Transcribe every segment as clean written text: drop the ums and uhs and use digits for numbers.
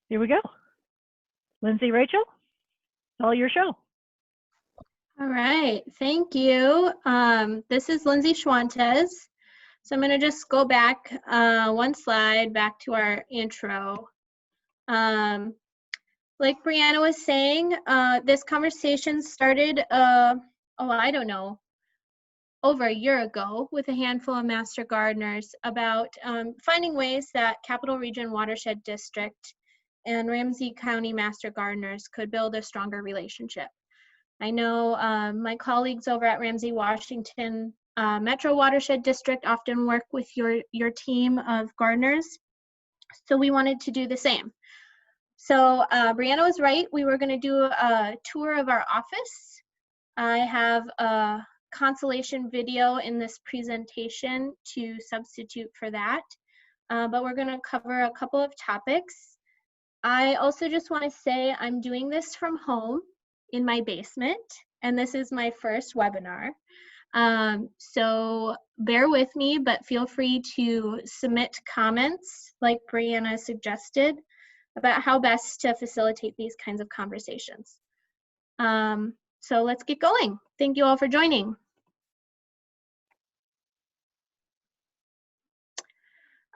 Here we go. Lindsay, Rachel, all your show. All right, thank you. This is Lindsay Schwantes. So I'm going to just go back one slide back to our intro. Like Brianna was saying, this conversation started, I don't know, over a year ago with a handful of master gardeners about finding ways that Capitol Region Watershed District and Ramsey County master gardeners could build a stronger relationship. I know my colleagues over at Ramsey Washington Metro Watershed District often work with your team of gardeners, so we wanted to do the same. So Brianna was right, we were going to do a tour of our office. I have a consolation video in this presentation to substitute for that, but we're going to cover a couple of topics. I also just want to say I'm doing this from home in my basement, and this is my first webinar. So bear with me, but feel free to submit comments like Brianna suggested about how best to facilitate these kinds of conversations. So let's get going. Thank you all for joining.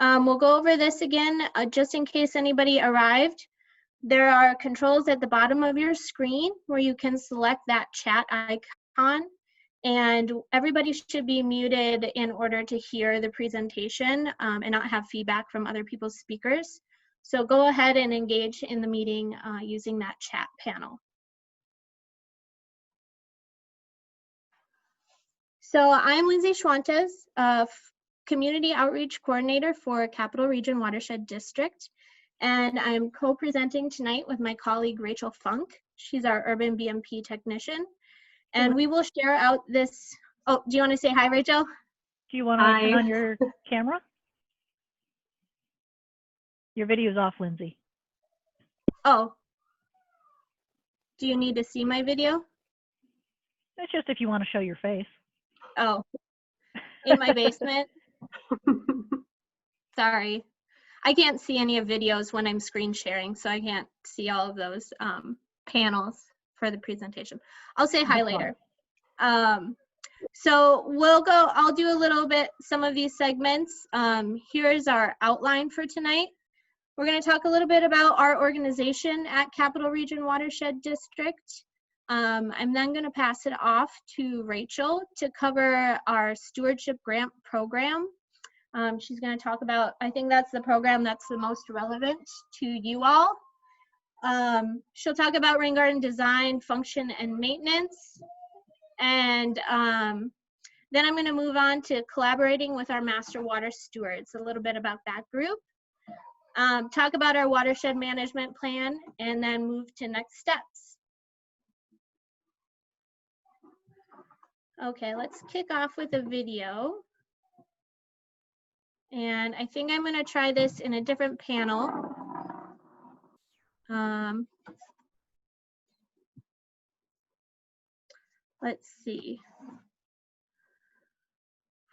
We'll go over this again, just in case anybody arrived. There are controls at the bottom of your screen where you can select that chat icon, and everybody should be muted in order to hear the presentation and not have feedback from other people's speakers. So go ahead and engage in the meeting using that chat panel. So I'm Lindsay Schwantes, Community Outreach Coordinator for Capitol Region Watershed District, and I'm co-presenting tonight with my colleague Rachel Funke. She's our Urban BMP technician, and we will share out this. Oh, do you want to say hi, Rachel? Do you want to turn on your camera? Your video's off, Lindsay. Oh, do you need to see my video? That's just if you want to show your face. Oh, in my basement. Sorry, I can't see any of videos when I'm screen sharing, so I can't see all of those panels for the presentation. I'll say hi later. So I'll do a little bit, some of these segments. Here's our outline for tonight. We're going to talk a little bit about our organization at Capitol Region Watershed District. I'm then going to pass it off to Rachel to cover our Stewardship Grant Program. She's going to talk about, I think that's the program that's the most relevant to you all. She'll talk about rain garden design, function, and maintenance. And then I'm going to move on to collaborating with our master water stewards, a little bit about that group. Talk about our watershed management plan, and then move to next steps. Okay, let's kick off with a video. And I think I'm going to try this in a different panel. Let's see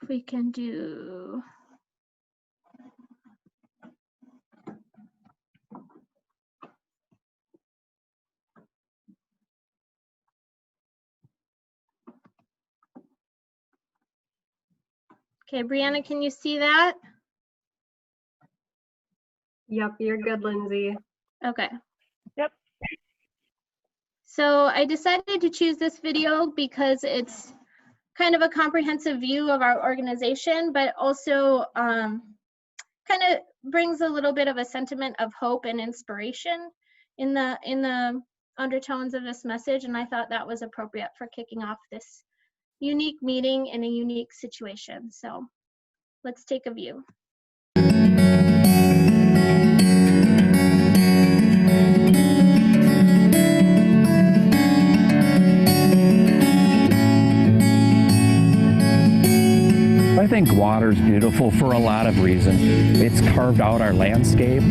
if we can do. Okay, Brianna, can you see that? Yep, you're good, Lindsay. Okay. Yep. So I decided to choose this video because it's kind of a comprehensive view of our organization, but also kind of brings a little bit of a sentiment of hope and inspiration in the undertones of this message, and I thought that was appropriate for kicking off this unique meeting in a unique situation. So let's take a view. I think water's beautiful for a lot of reasons. It's carved out our landscape.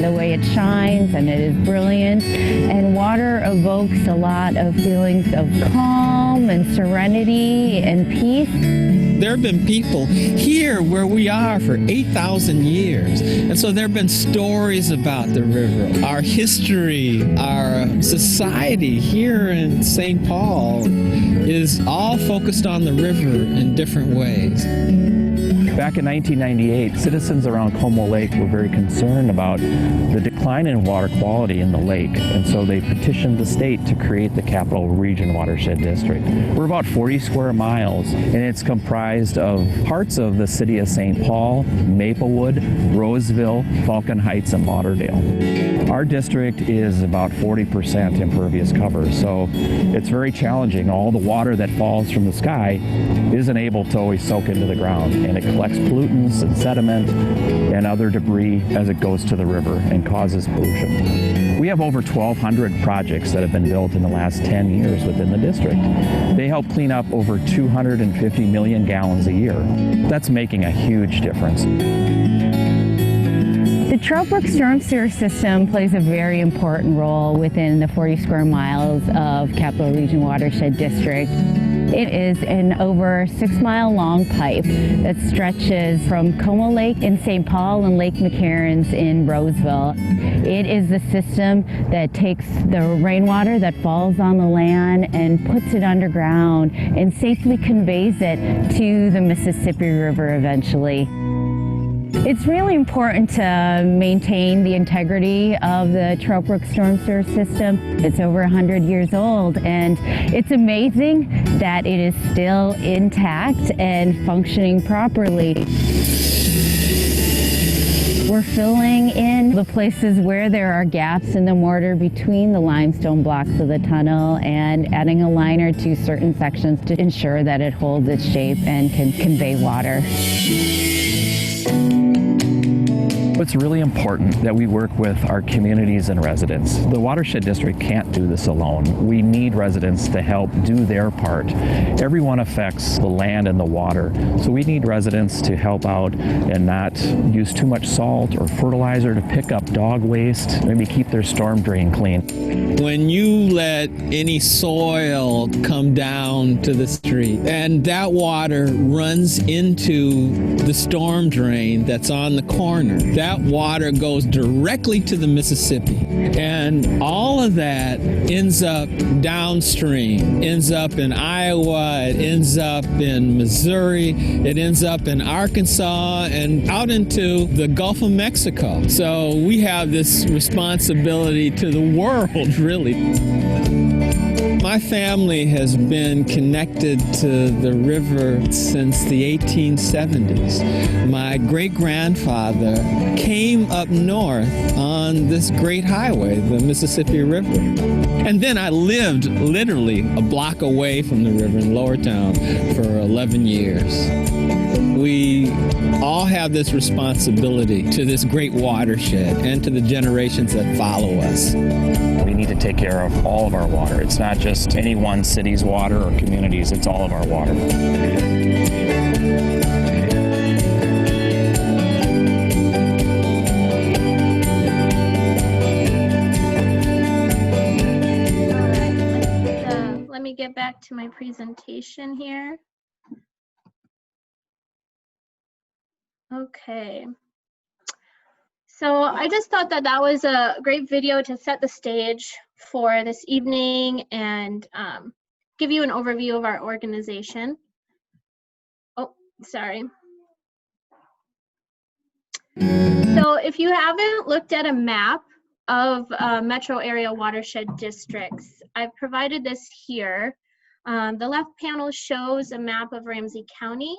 the way it shines, and it is brilliant. And water evokes a lot of feelings of calm and serenity and peace. There have been people here where we are for 8,000 years. And so there have been stories about the river. Our history, our society here in St. Paul is all focused on the river in different ways. Back in 1998, citizens around Como Lake were very concerned about the decline in water quality in the lake, and so they petitioned the state to create the Capitol Region Watershed District. We're about 40 square miles, and it's comprised of parts of the city of St. Paul, Maplewood, Roseville, Falcon Heights, and Lauderdale. Our district is about 40% impervious cover, so it's very challenging. All the water that falls from the sky isn't able to always soak into the ground, and it collects pollutants and sediment and other debris as it goes to the river and causes pollution. We have over 1,200 projects that have been built in the last 10 years within the district. They help clean up over 250 million gallons a year. That's making a huge difference. The Trout Brook Storm Sewer System plays a very important role within the 40 square miles of Capitol Region Watershed District. It is an over 6-mile long pipe that stretches from Como Lake in St. Paul and Lake McCarran's in Roseville. It is the system that takes the rainwater that falls on the land and puts it underground and safely conveys it to the Mississippi River eventually. It's really important to maintain the integrity of the Trout Brook Storm Sewer System. It's over 100 years old, and it's amazing that it is still intact and functioning properly. We're filling in the places where there are gaps in the mortar between the limestone blocks of the tunnel and adding a liner to certain sections to ensure that it holds its shape and can convey water. It's really important that we work with our communities and residents. The Watershed District can't do this alone. We need residents to help do their part. Everyone affects the land and the water, so we need residents to help out and not use too much salt or fertilizer, to pick up dog waste, maybe keep their storm drain clean. When you let any soil come down to the street and that water runs into the storm drain that's on the corner, that water goes directly to the Mississippi. And all of that ends up downstream, ends up in Iowa, it ends up in Missouri, it ends up in Arkansas and out into the Gulf of Mexico. So we have this responsibility to the world, really. My family has been connected to the river since the 1870s. My great-grandfather came up north on this great highway, the Mississippi River. And then I lived literally a block away from the river in Lowertown for 11 years. We all have this responsibility to this great watershed and to the generations that follow us. We need to take care of all of our water. It's not just any one city's water or communities, it's all of our water. Let me get back to my presentation here. Okay. So I just thought that that was a great video to set the stage for this evening and give you an overview of our organization. Oh, sorry. So if you haven't looked at a map of metro area watershed districts, I've provided this here. The left panel shows a map of Ramsey County.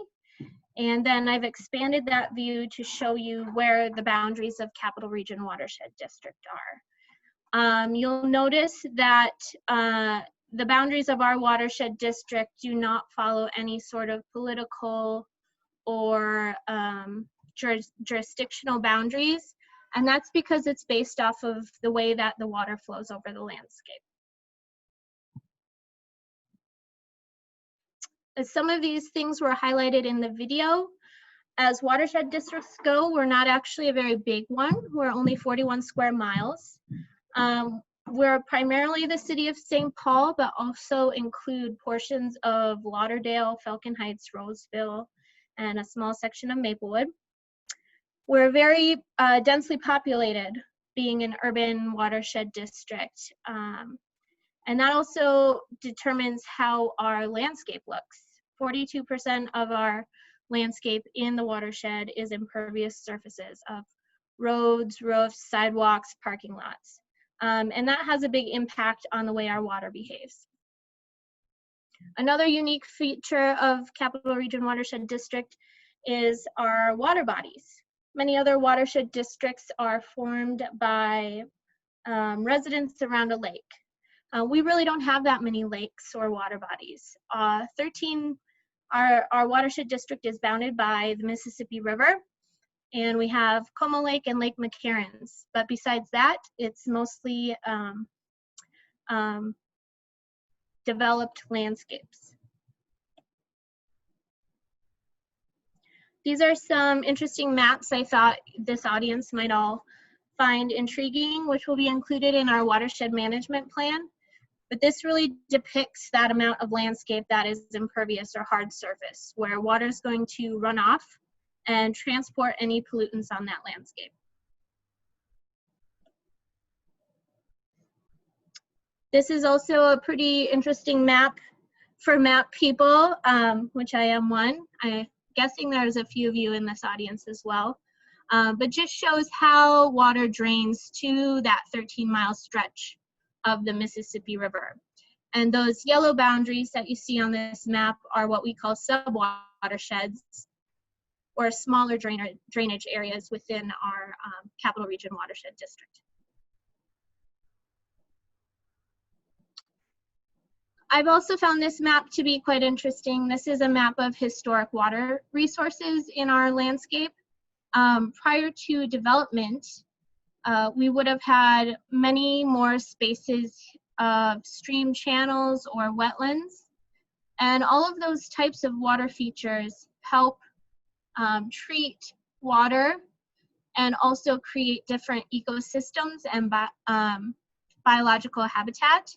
And then I've expanded that view to show you where the boundaries of Capitol Region Watershed District are. You'll notice that the boundaries of our watershed district do not follow any sort of political or jurisdictional boundaries. And that's because it's based off of the way that the water flows over the landscape. Some of these things were highlighted in the video. As watershed districts go, we're not actually a very big one. We're only 41 square miles. We're primarily the city of St. Paul, but also include portions of Lauderdale, Falcon Heights, Roseville, and a small section of Maplewood. We're very densely populated, being an urban watershed district. And that also determines how our landscape looks. 42% of our landscape in the watershed is impervious surfaces of roads, roofs, sidewalks, parking lots. And that has a big impact on the way our water behaves. Another unique feature of Capitol Region Watershed District is our water bodies. Many other watershed districts are formed by residents around a lake. We really don't have that many lakes or water bodies. Our watershed district is bounded by the Mississippi River, and we have Como Lake and Lake McCarran's. But besides that, it's mostly developed landscapes. These are some interesting maps I thought this audience might all find intriguing, which will be included in our watershed management plan. But this really depicts that amount of landscape that is impervious or hard surface, where water is going to run off and transport any pollutants on that landscape. This is also a pretty interesting map for map people, which I am one. I'm guessing there's a few of you in this audience as well. But just shows how water drains to that 13-mile stretch of the Mississippi River. And those yellow boundaries that you see on this map are what we call sub-watersheds, or smaller drainage areas within our Capitol Region Watershed District. I've also found this map to be quite interesting. This is a map of historic water resources in our landscape. Prior to development, we would have had many more spaces of stream channels or wetlands. And all of those types of water features help treat water and also create different ecosystems and biological habitat.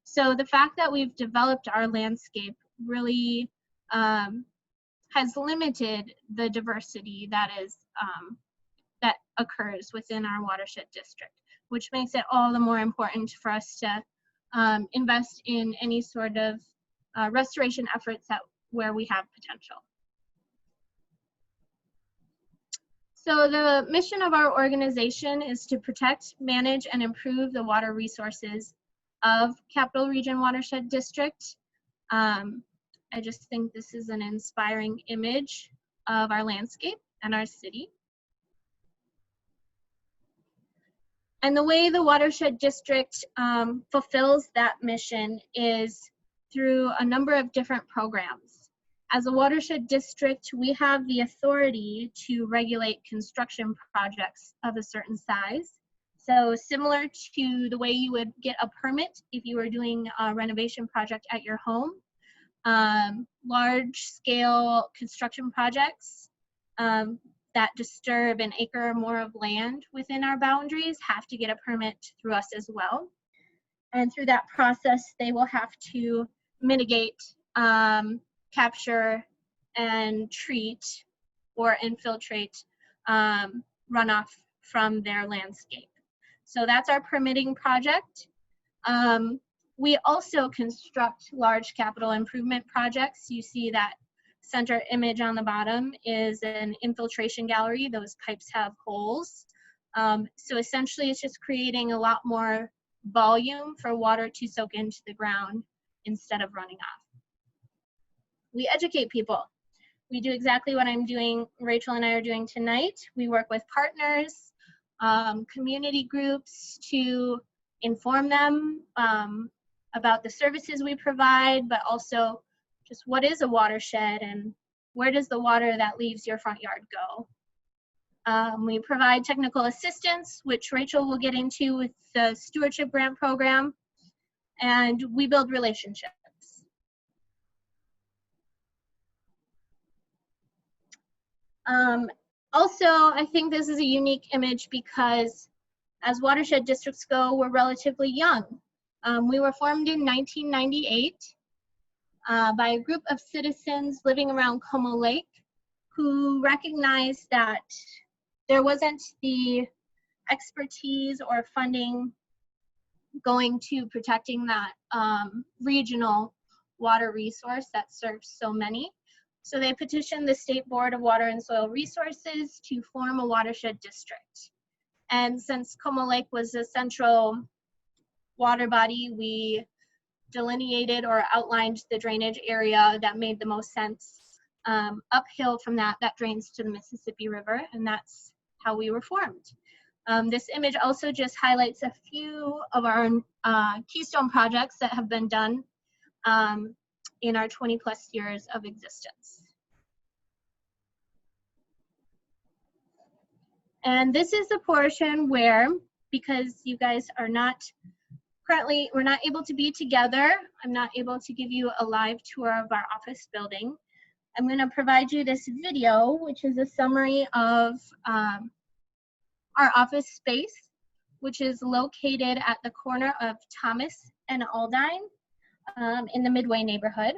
So the fact that we've developed our landscape really has limited the diversity that occurs within our watershed district, which makes it all the more important for us to invest in any sort of restoration efforts where we have potential. So the mission of our organization is to protect, manage, and improve the water resources of Capitol Region Watershed District. I just think this is an inspiring image of our landscape and our city. And the way the Watershed District fulfills that mission is through a number of different programs. As a watershed district, we have the authority to regulate construction projects of a certain size. So similar to the way you would get a permit if you were doing a renovation project at your home, large scale construction projects that disturb an acre or more of land within our boundaries have to get a permit through us as well. And through that process, they will have to mitigate, capture, and treat or infiltrate runoff from their landscape. So that's our permitting project. We also construct large capital improvement projects. You see that center image on the bottom is an infiltration gallery. Those pipes have holes. So essentially it's just creating a lot more volume for water to soak into the ground instead of running off. We educate people. We do exactly what Rachel and I are doing tonight. We work with partners, community groups to inform them about the services we provide, but also just what is a watershed and where does the water that leaves your front yard go. We provide technical assistance, which Rachel will get into with the Stewardship Grant Program, and we build relationships. Also, I think this is a unique image because as watershed districts go, we're relatively young. We were formed in 1998 by a group of citizens living around Como Lake who recognized that there wasn't the expertise or funding going to protecting that regional water resource that serves so many. So they petitioned the State Board of Water and Soil Resources to form a watershed district. And since Como Lake was a central water body, we delineated or outlined the drainage area that made the most sense uphill from that drains to the Mississippi River, and that's how we were formed. This image also just highlights a few of our keystone projects that have been done in our 20+ years of existence. And this is the portion where, because you guys are not currently, we're not able to be together, I'm not able to give you a live tour of our office building. I'm going to provide you this video, which is a summary of our office space, which is located at the corner of Thomas and Aldine in the Midway neighborhood.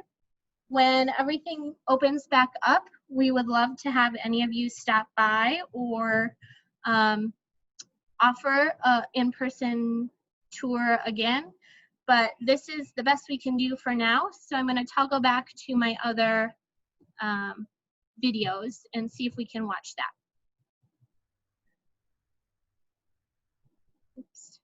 When everything opens back up, we would love to have any of you stop by or offer an in-person tour again. But this is the best we can do for now. So I'm going to toggle back to my other videos and see if we can watch that. Oops.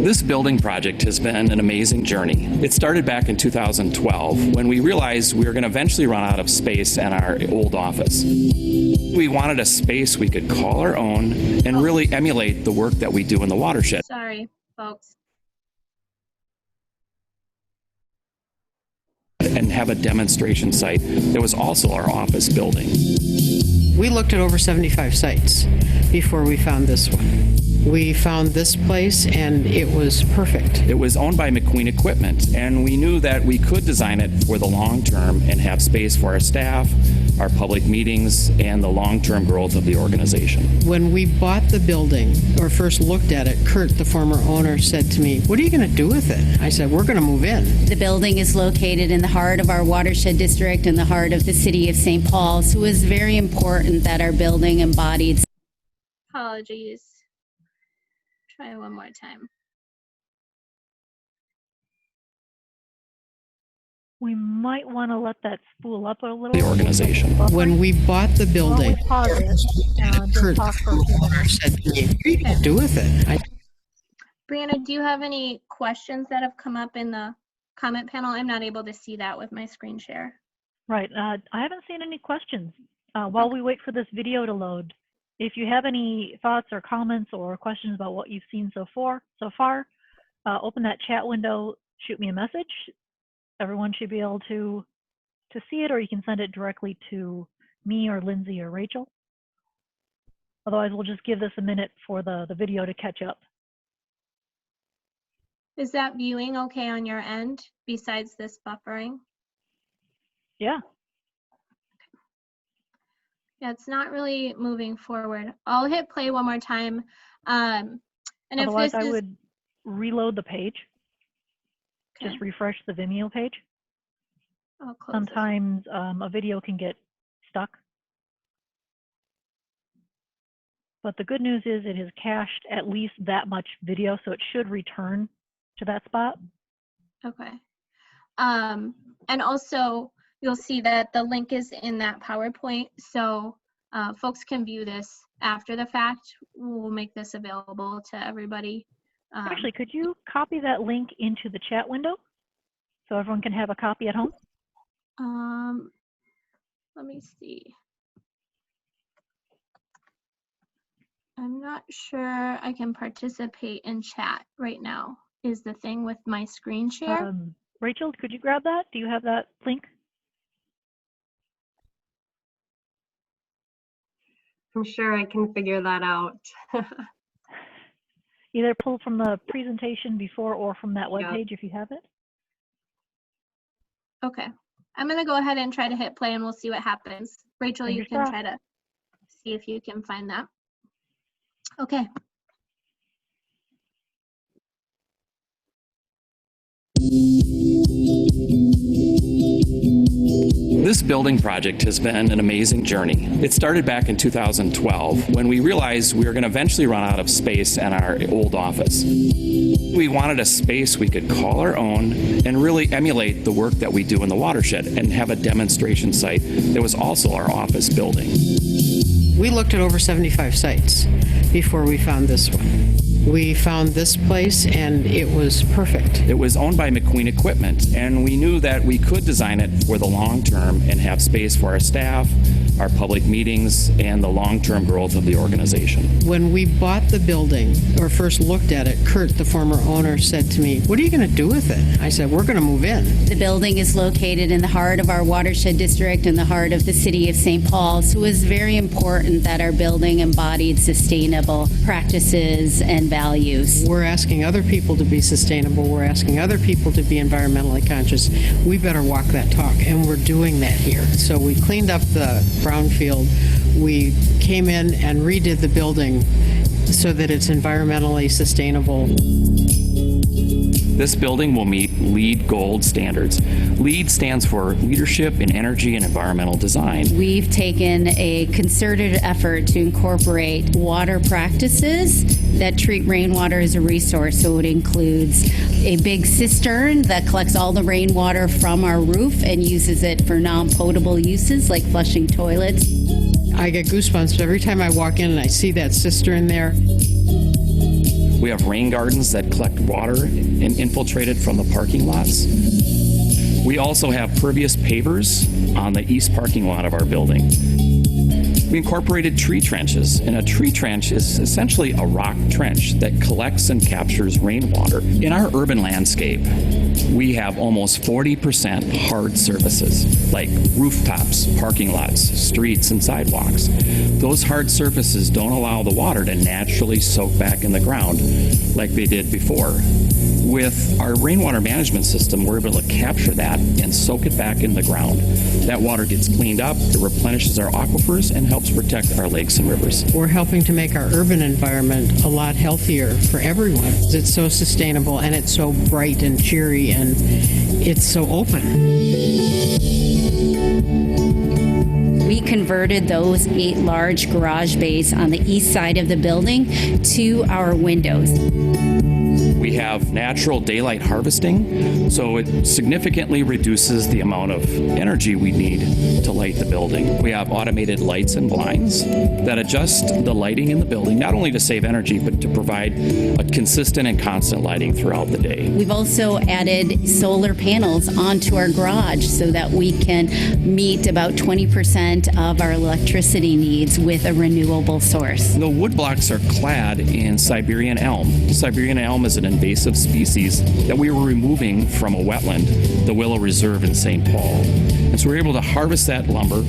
This building project has been an amazing journey. It started back in 2012 when we realized we were going to eventually run out of space in our old office. We wanted a space we could call our own and really emulate the work that we do in the watershed. Sorry, folks. And have a demonstration site that was also our office building. We looked at over 75 sites before we found this one. We found this place and it was perfect. It was owned by McQueen Equipment, and we knew that we could design it for the long term and have space for our staff, our public meetings, and the long-term growth of the organization. When we bought the building or first looked at it, Kurt, the former owner, said to me, "What are you going to do with it?" I said, "We're going to move in." The building is located in the heart of our watershed district, in the heart of the city of St. Paul, so it was very important that our building embodied. Apologies. Try one more time. We might want to let that spool up a little. The organization. When we bought the building, Pause it and Kurt, just talk for a few minutes. said to me, "What are you going to do with it?" Brianna, do you have any questions that have come up in the comment panel? I'm not able to see that with my screen share. Right. I haven't seen any questions. While we wait for this video to load, if you have any thoughts or comments or questions about what you've seen so far, open that chat window, shoot me a message. Everyone should be able to see it, or you can send it directly to me or Lindsay or Rachel. Otherwise, we'll just give this a minute for the video to catch up. Is that viewing okay on your end besides this buffering? Yeah. Yeah, it's not really moving forward. I'll hit play one more time. And Otherwise, if this I is, would reload the page. okay, Just refresh the Vimeo page. I'll close this. Sometimes a video can get stuck. But the good news is it has cached at least that much video, so it should return to that spot. Okay. And also, you'll see that the link is in that PowerPoint, so folks can view this after the fact. We'll make this available to everybody. Actually, could you copy that link into the chat window so everyone can have a copy at home? Let me see. I'm not sure I can participate in chat right now, is the thing with my screen share. Rachel, could you grab that? Do you have that link? I'm sure I can figure that out. Either pull from the presentation before or from that webpage if you have it. Okay. I'm going to go ahead and try to hit play and we'll see what happens. Rachel, you Fingers can crossed. try to see if you can find that. Okay. This building project has been an amazing journey. It started back in 2012 when we realized we were going to eventually run out of space in our old office. We wanted a space we could call our own and really emulate the work that we do in the watershed and have a demonstration site that was also our office building. We looked at over 75 sites before we found this one. We found this place and it was perfect. It was owned by McQueen Equipment, and we knew that we could design it for the long term and have space for our staff, our public meetings, and the long-term growth of the organization. When we bought the building or first looked at it, Kurt, the former owner, said to me, "What are you going to do with it?" I said, "We're going to move in." The building is located in the heart of our watershed district in the heart of the city of St. Paul. So it was very important that our building embodied sustainable practices and values. We're asking other people to be sustainable. We're asking other people to be environmentally conscious. We better walk that talk, and we're doing that here. So we cleaned up the brownfield. We came in and redid the building so that it's environmentally sustainable. This building will meet LEED Gold standards. LEED stands for Leadership in Energy and Environmental Design. We've taken a concerted effort to incorporate water practices that treat rainwater as a resource. So it includes a big cistern that collects all the rainwater from our roof and uses it for non-potable uses like flushing toilets. I get goosebumps every time I walk in and I see that cistern there. We have rain gardens that collect water and infiltrate it from the parking lots. We also have pervious pavers on the east parking lot of our building. We incorporated tree trenches, and a tree trench is essentially a rock trench that collects and captures rainwater. In our urban landscape, we have almost 40% hard surfaces, like rooftops, parking lots, streets, and sidewalks. Those hard surfaces don't allow the water to naturally soak back in the ground like they did before. With our rainwater management system, we're able to capture that and soak it back in the ground. That water gets cleaned up, it replenishes our aquifers, and helps protect our lakes and rivers. We're helping to make our urban environment a lot healthier for everyone. It's so sustainable and it's so bright and cheery and it's so open. We converted those 8 large garage bays on the east side of the building to our windows. We have natural daylight harvesting, so it significantly reduces the amount of energy we need to light the building. We have automated lights and blinds that adjust the lighting in the building, not only to save energy, but to provide a consistent and constant lighting throughout the day. We've also added solar panels onto our garage so that we can meet about 20% of our electricity needs with a renewable source. The wood blocks are clad in Siberian elm. Siberian elm is an invasive species that we were removing from a wetland, the Willow Reserve in St. Paul. And so we're able to harvest that lumber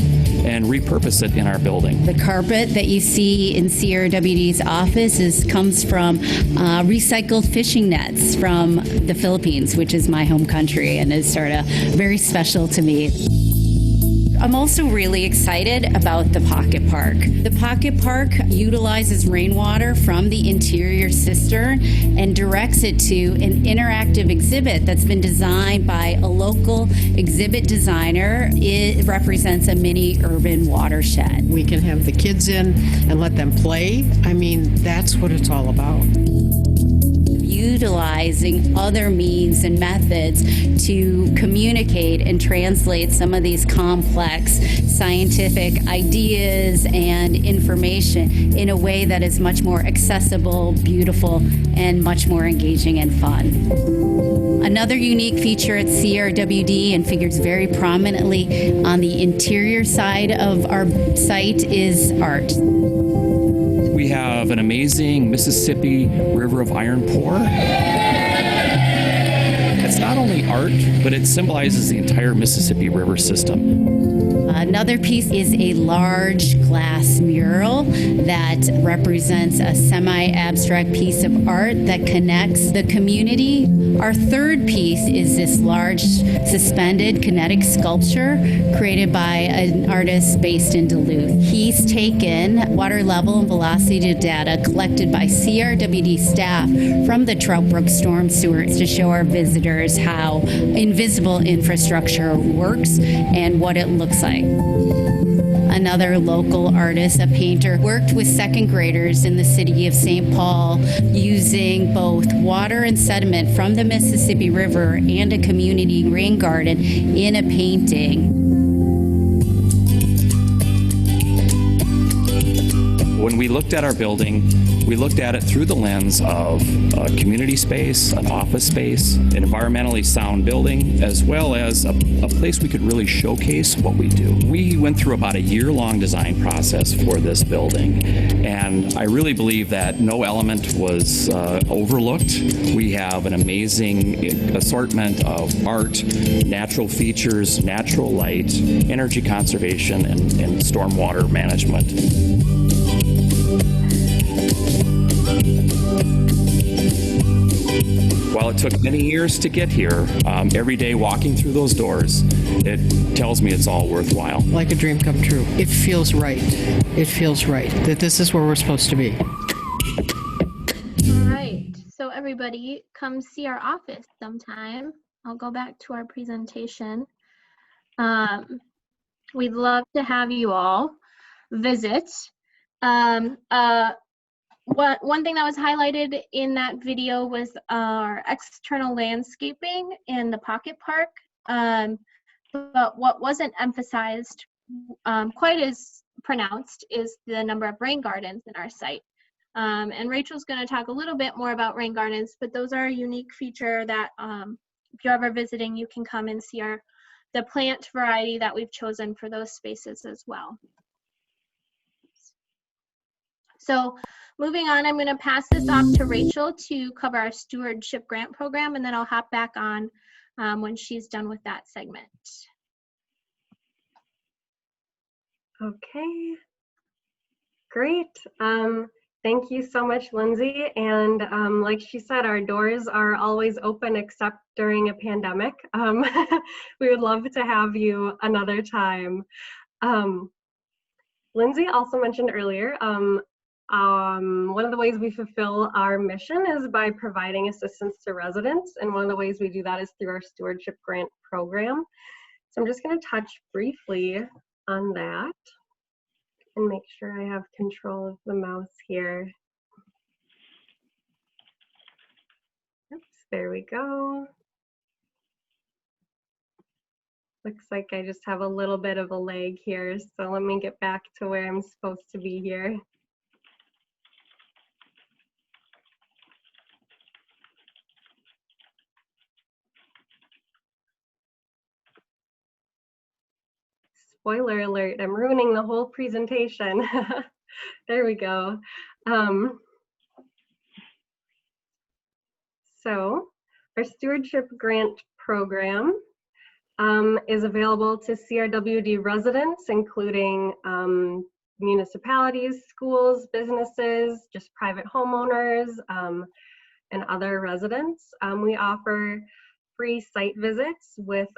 and repurpose it in our building. The carpet that you see in CRWD's office comes from recycled fishing nets from the Philippines, which is my home country and is sort of very special to me. I'm also really excited about the Pocket Park. The Pocket Park utilizes rainwater from the interior cistern and directs it to an interactive exhibit that's been designed by a local exhibit designer. It represents a mini urban watershed. We can have the kids in and let them play. I mean, that's what it's all about. Utilizing other means and methods to communicate and translate some of these complex scientific ideas and information in a way that is much more accessible, beautiful, and much more engaging and fun. Another unique feature at CRWD and figures very prominently on the interior side of our site is art. We have an amazing Mississippi River of Iron pour. It's not only art, but it symbolizes the entire Mississippi River system. Another piece is a large glass mural that represents a semi-abstract piece of art that connects the community. Our third piece is this large suspended kinetic sculpture created by an artist based in Duluth. He's taken water level and velocity data collected by CRWD staff from the Trout Brook storm sewers to show our visitors how invisible infrastructure works and what it looks like. Another local artist, a painter, worked with second graders in the city of St. Paul using both water and sediment from the Mississippi River and a community rain garden in a painting. When we looked at our building, we looked at it through the lens of a community space, an office space, an environmentally sound building, as well as a place we could really showcase what we do. We went through about a year-long design process for this building, and I really believe that no element was overlooked. We have an amazing assortment of art, natural features, natural light, energy conservation, and stormwater management. While it took many years to get here, every day walking through those doors, it tells me it's all worthwhile. Like a dream come true. It feels right. It feels right that this is where we're supposed to be. All right, so everybody come see our office sometime. I'll go back to our presentation. We'd love to have you all visit. One thing that was highlighted in that video was our external landscaping in the pocket park. But what wasn't emphasized quite as pronounced is the number of rain gardens in our site. And Rachel's going to talk a little bit more about rain gardens, but those are a unique feature that if you're ever visiting, you can come and see the plant variety that we've chosen for those spaces as well. So moving on, I'm going to pass this off to Rachel to cover our stewardship grant program, and then I'll hop back on when she's done with that segment. Okay, great. Thank you so much, Lindsay. And like she said, our doors are always open except during a pandemic. We would love to have you another time. Lindsay also mentioned earlier, one of the ways we fulfill our mission is by providing assistance to residents, and one of the ways we do that is through our stewardship grant program. So I'm just going to touch briefly on that and make sure I have control of the mouse here. Oops, there we go. Looks like I just have a little bit of a lag here, so let me get back to where I'm supposed to be here. Spoiler alert, I'm ruining the whole presentation. There we go. So our stewardship grant program is available to CRWD residents, including municipalities, schools, businesses, just private homeowners, and other residents. We offer free site visits with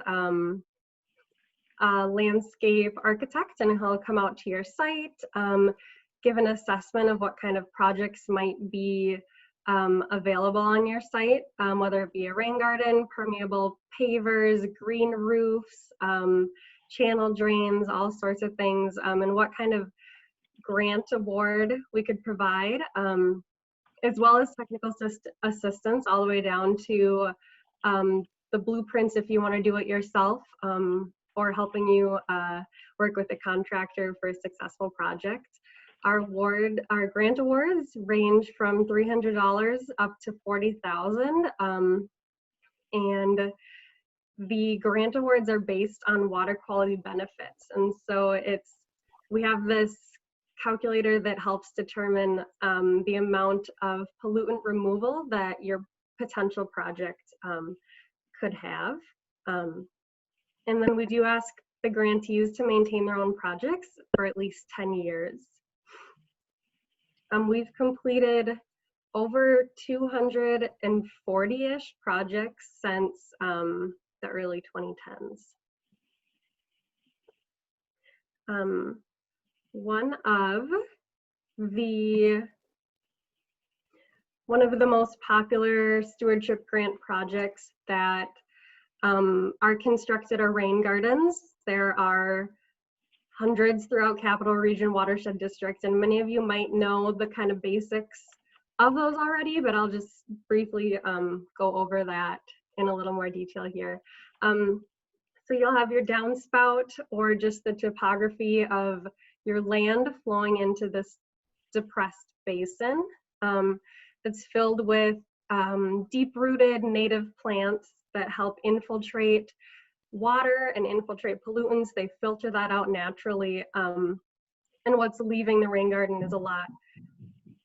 a landscape architect, and he'll come out to your site, give an assessment of what kind of projects might be available on your site, whether it be a rain garden, permeable pavers, green roofs, channel drains, all sorts of things, and what kind of grant award we could provide, as well as technical assistance all the way down to the blueprints if you want to do it yourself, or helping you work with a contractor for a successful project. Our grant awards range from $300 up to $40,000, and the grant awards are based on water quality benefits. And so we have this calculator that helps determine the amount of pollutant removal that your potential project could have. And then we do ask the grantees to maintain their own projects for at least 10 years. We've completed over 240-ish projects since the early 2010s. One of the most popular stewardship grant projects that are constructed are rain gardens. There are hundreds throughout Capitol Region Watershed District, and many of you might know the kind of basics of those already, but I'll just briefly go over that in a little more detail here. So you'll have your downspout, or just the topography of your land flowing into this depressed basin. It's filled with deep-rooted native plants that help infiltrate water and infiltrate pollutants. They filter that out naturally. And what's leaving the rain garden is a lot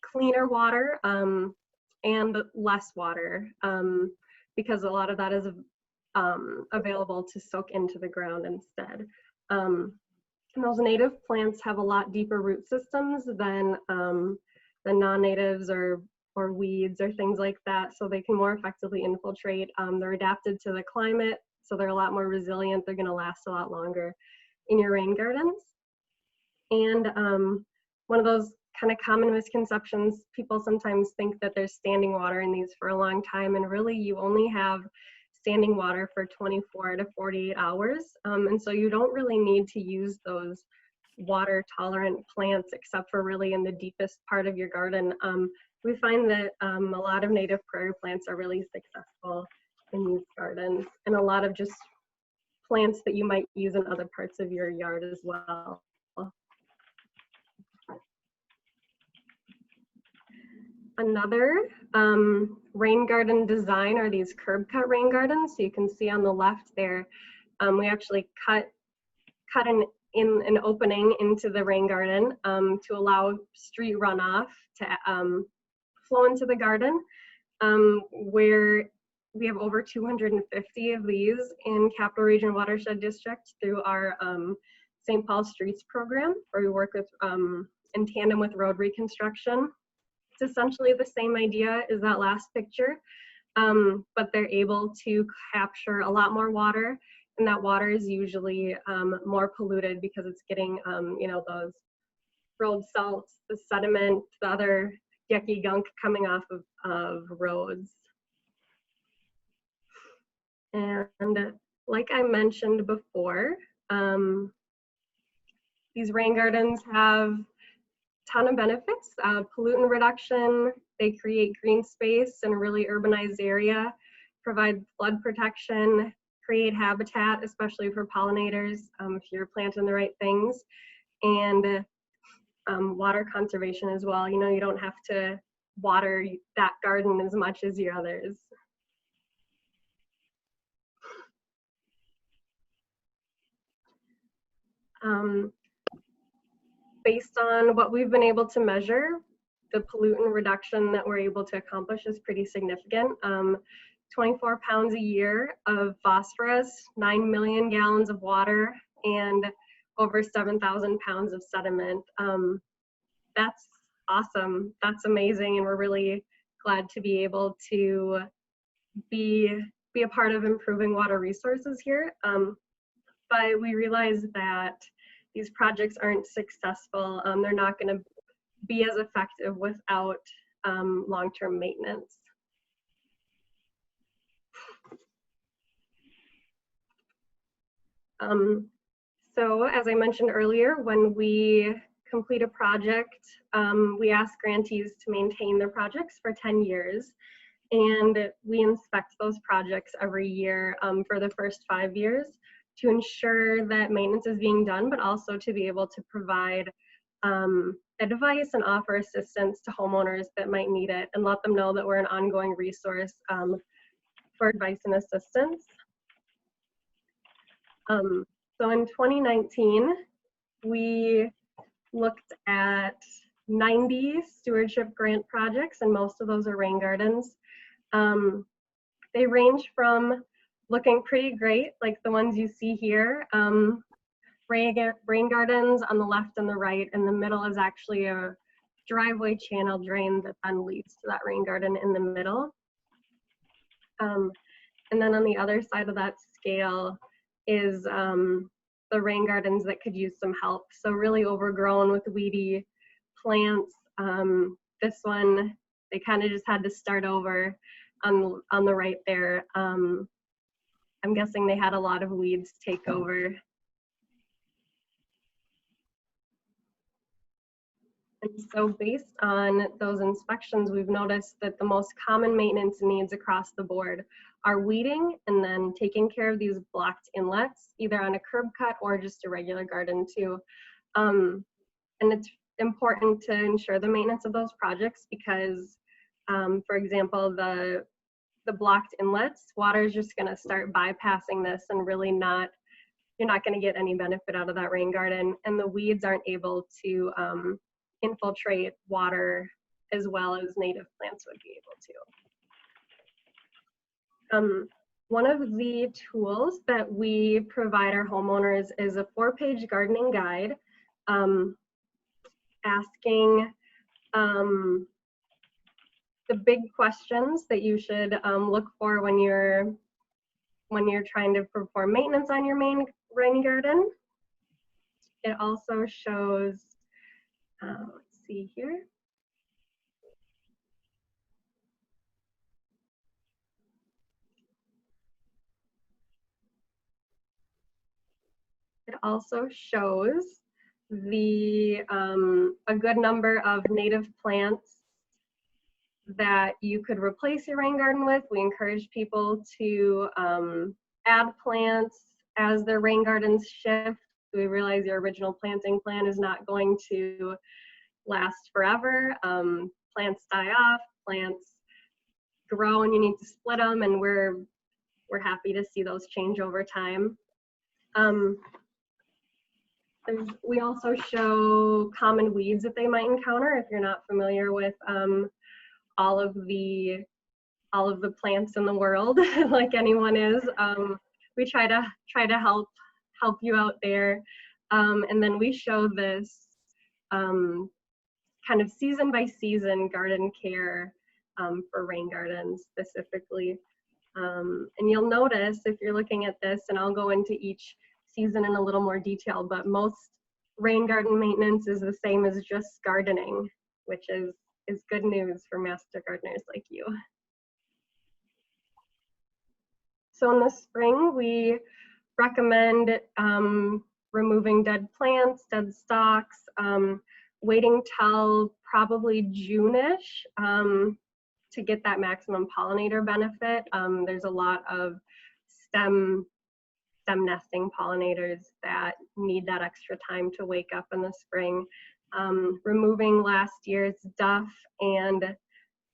cleaner water and less water, because a lot of that is available to soak into the ground instead. And those native plants have a lot deeper root systems than non-natives or weeds or things like that, so they can more effectively infiltrate. They're adapted to the climate, so they're a lot more resilient. They're going to last a lot longer in your rain gardens. And one of those kind of common misconceptions, people sometimes think that there's standing water in these for a long time, and really you only have standing water for 24 to 48 hours. And so you don't really need to use those water tolerant plants except for really in the deepest part of your garden. We find that a lot of native prairie plants are really successful in these gardens, and a lot of just plants that you might use in other parts of your yard as well. Another rain garden design are these curb cut rain gardens. So you can see on the left there, we actually cut an opening into the rain garden to allow street runoff to flow into the garden, where we have over 250 of these in Capitol Region Watershed District through our St. Paul Streets program, where we work with in tandem with road reconstruction. It's essentially the same idea as that last picture, but they're able to capture a lot more water, and that water is usually more polluted because it's getting, you know, those road salts, the sediment, the other yucky gunk coming off of roads. And like I mentioned before, these rain gardens have ton of benefits. Pollutant reduction, they create green space in a really urbanized area, provide flood protection, create habitat, especially for pollinators, if you're planting the right things, and water conservation as well. You know, you don't have to water that garden as much as your others. Based on what we've been able to measure, the pollutant reduction that we're able to accomplish is pretty significant. 24 pounds a year of phosphorus, 9 million gallons of water, and over 7,000 pounds of sediment. That's awesome. That's amazing, and we're really glad to be able to be a part of improving water resources here. But we realize that these projects aren't successful. They're not going to be as effective without long-term maintenance. So as I mentioned earlier, when we complete a project, we ask grantees to maintain their projects for 10 years. And we inspect those projects every year for the first 5 years to ensure that maintenance is being done, but also to be able to provide advice and offer assistance to homeowners that might need it, and let them know that we're an ongoing resource for advice and assistance. So in 2019, we looked at 90 stewardship grant projects, and most of those are rain gardens. They range from looking pretty great, like the ones you see here, rain gardens on the left and the right, and the middle is actually a driveway channel drain that then leads to that rain garden in the middle. And then on the other side of that scale is the rain gardens that could use some help. So really overgrown with weedy plants. This one, they kind of just had to start over on the right there. I'm guessing they had a lot of weeds take over. And so based on those inspections, we've noticed that the most common maintenance needs across the board are weeding and then taking care of these blocked inlets, either on a curb cut or just a regular garden too. And it's important to ensure the maintenance of those projects because, for example, the blocked inlets, water is just gonna start bypassing this and really you're not gonna get any benefit out of that rain garden, and the weeds aren't able to infiltrate water as well as native plants would be able to. One of the tools that we provide our homeowners is a 4-page gardening guide asking the big questions that you should look for when you're trying to perform maintenance on your main rain garden. It also shows, let's see here. It also shows a good number of native plants that you could replace your rain garden with. We encourage people to add plants as their rain gardens shift. We realize your original planting plan is not going to last forever. Plants die off, plants grow, and you need to split them, and we're happy to see those change over time. We also show common weeds that they might encounter if you're not familiar with all of the plants in the world like anyone is. We try to help you out there, and then we show this kind of season by season garden care for rain gardens specifically. And you'll notice if you're looking at this, and I'll go into each season in a little more detail, but most rain garden maintenance is the same as just gardening, which is good news for master gardeners like you. So in the spring, we recommend removing dead plants, dead stalks, waiting till probably June-ish to get that maximum pollinator benefit. There's a lot of stem nesting pollinators that need that extra time to wake up in the spring. Removing last year's duff and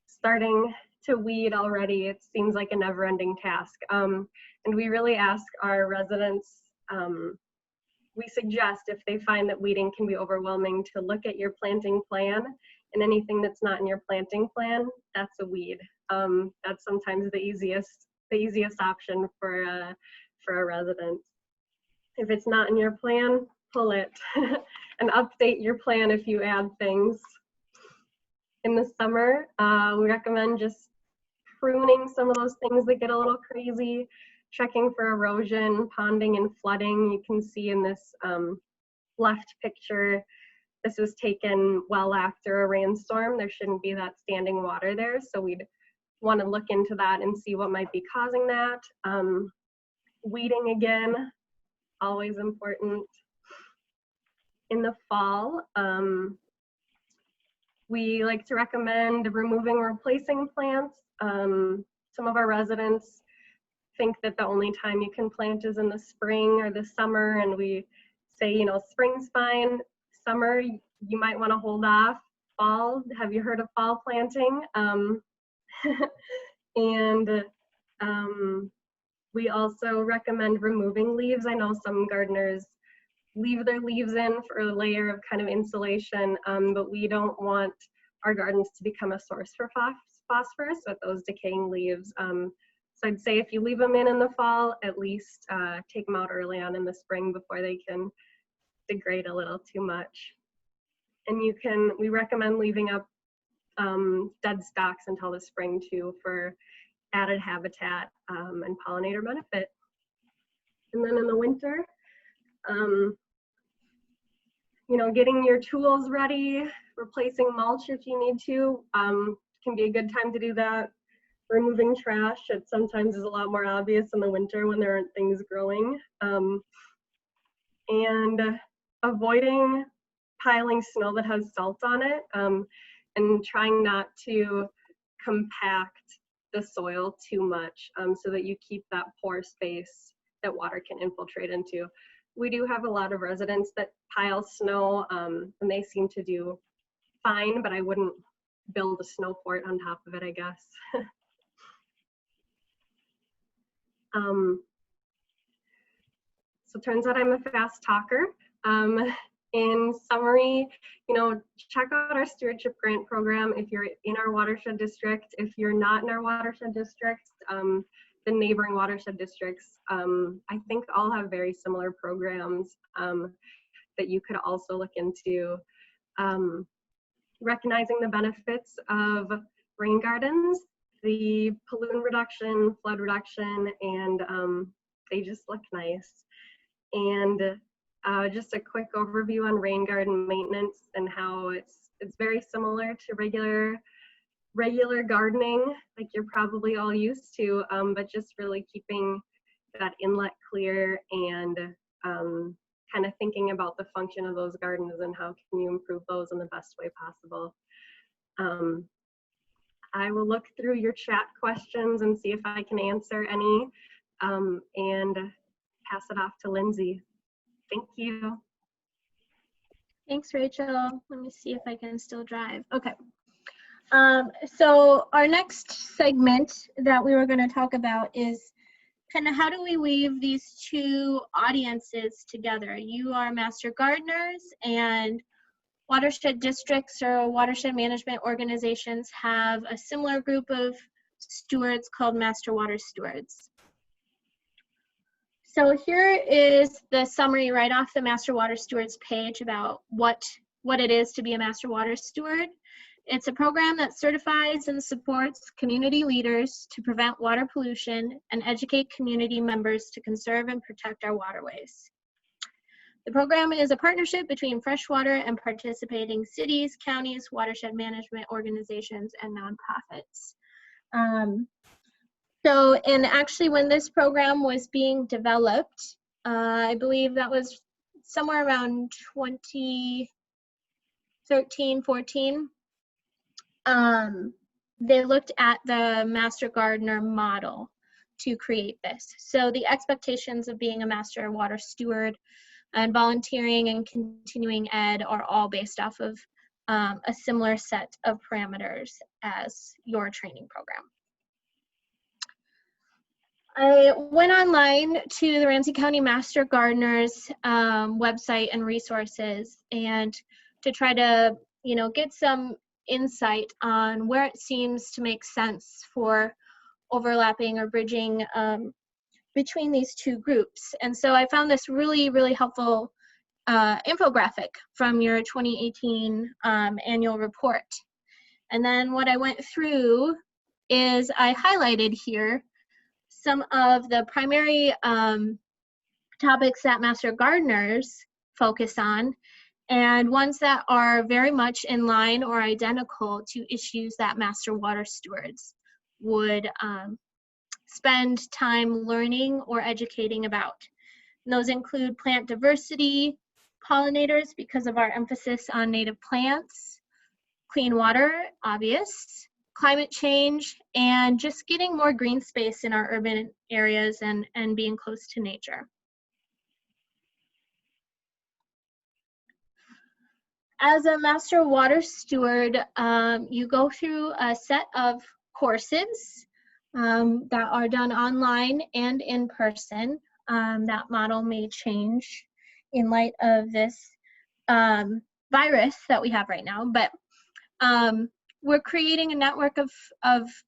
starting to weed already, it seems like a never-ending task. And we really ask our residents, we suggest if they find that weeding can be overwhelming to look at your planting plan, and anything that's not in your planting plan, that's a weed. That's sometimes the easiest option for a resident. If it's not in your plan, pull it and update your plan if you add things. In the summer, we recommend just pruning some of those things that get a little crazy, checking for erosion, ponding, and flooding. You can see in this left picture, this was taken well after a rainstorm. There shouldn't be that standing water there, so we'd want to look into that and see what might be causing that. Weeding again, always important. In the fall, we like to recommend removing or replacing plants. Some of our residents think that the only time you can plant is in the spring or the summer, and we say, you know, spring's fine, summer you might want to hold off. Fall, have you heard of fall planting? And we also recommend removing leaves. I know some gardeners leave their leaves in for a layer of kind of insulation, but we don't want our gardens to become a source for phosphorus with those decaying leaves. So I'd say if you leave them in the fall, at least take them out early on in the spring before they can degrade a little too much. And we recommend leaving up dead stalks until the spring too for added habitat and pollinator benefit. And then in the winter, you know, getting your tools ready, replacing mulch if you need to, can be a good time to do that. Removing trash, it sometimes is a lot more obvious in the winter when there aren't things growing. And avoiding piling snow that has salt on it, and trying not to compact the soil too much, so that you keep that pore space that water can infiltrate into. We do have a lot of residents that pile snow, and they seem to do fine, but I wouldn't build a snow fort on top of it, I guess. So it turns out I'm a fast talker. In summary, you know, check out our stewardship grant program if you're in our watershed district. If you're not in our watershed district, the neighboring watershed districts, I think all have very similar programs that you could also look into. Recognizing the benefits of rain gardens, the pollutant reduction, flood reduction, and they just look nice. And just a quick overview on rain garden maintenance and how it's very similar to regular gardening, like you're probably all used to, but just really keeping that inlet clear and kind of thinking about the function of those gardens and how can you improve those in the best way possible. I will look through your chat questions and see if I can answer any, and pass it off to Lindsay. Thank you. Thanks, Rachel. Let me see if I can still drive. Okay. So our next segment that we were going to talk about is kind of how do we weave these two audiences together? You are master gardeners, and watershed districts or watershed management organizations have a similar group of stewards called master water stewards. So here is the summary right off the Master Water Stewards page about what it is to be a Master Water Steward. It's a program that certifies and supports community leaders to prevent water pollution and educate community members to conserve and protect our waterways. The program is a partnership between freshwater and participating cities, counties, watershed management organizations, and nonprofits. And actually when this program was being developed, I believe that was somewhere around 2013, 14, they looked at the Master Gardener model to create this. So the expectations of being a Master Water Steward and volunteering and continuing ed are all based off of a similar set of parameters as your training program. I went online to the Ramsey County Master Gardeners website and resources, and to try to, you know, get some insight on where it seems to make sense for overlapping or bridging between these two groups. And so I found this really, really helpful infographic from your 2018 annual report. And then what I went through is I highlighted here some of the primary topics that Master Gardeners focus on, and ones that are very much in line or identical to issues that Master Water Stewards would spend time learning or educating about. And those include plant diversity, pollinators because of our emphasis on native plants, clean water, obvious, climate change, and just getting more green space in our urban areas and being close to nature. As a Master Water Steward, you go through a set of courses that are done online and in person. That model may change in light of this virus that we have right now, but we're creating a network of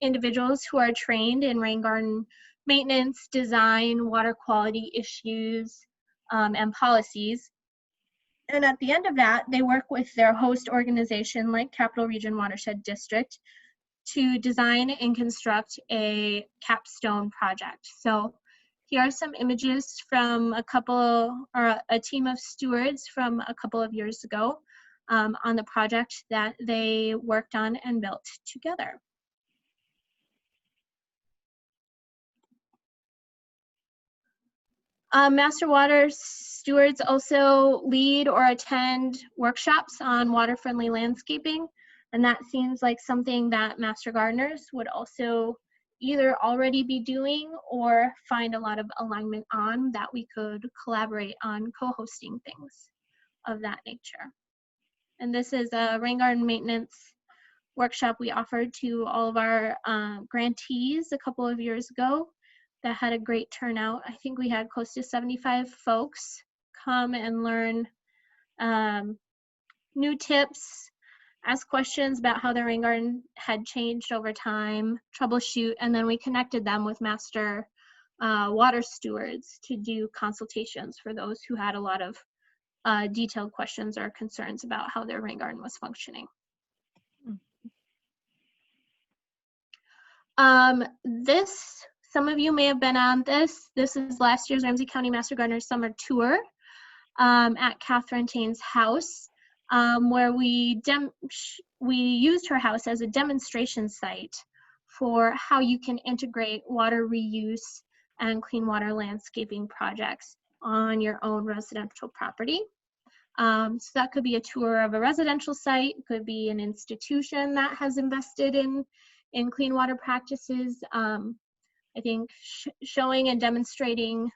individuals who are trained in rain garden maintenance, design, water quality issues, and policies. And at the end of that, they work with their host organization like Capitol Region Watershed District to design and construct a capstone project. So here are some images from a team of stewards from a couple of years ago on the project that they worked on and built together. Master Water stewards also lead or attend workshops on water-friendly landscaping, and that seems like something that Master Gardeners would also either already be doing or find a lot of alignment on, that we could collaborate on co-hosting things of that nature. And this is a rain garden maintenance workshop we offered to all of our grantees a couple of years ago that had a great turnout. I think we had close to 75 folks come and learn new tips, ask questions about how their rain garden had changed over time, troubleshoot, and then we connected them with master water stewards to do consultations for those who had a lot of detailed questions or concerns about how their rain garden was functioning. Some of you may have been on this. This is last year's Ramsey County Master Gardener Summer Tour at Catherine Tain's house, where we used her house as a demonstration site for how you can integrate water reuse and clean water landscaping projects on your own residential property. So that could be a tour of a residential site, could be an institution that has invested in clean water practices. I think showing and demonstrating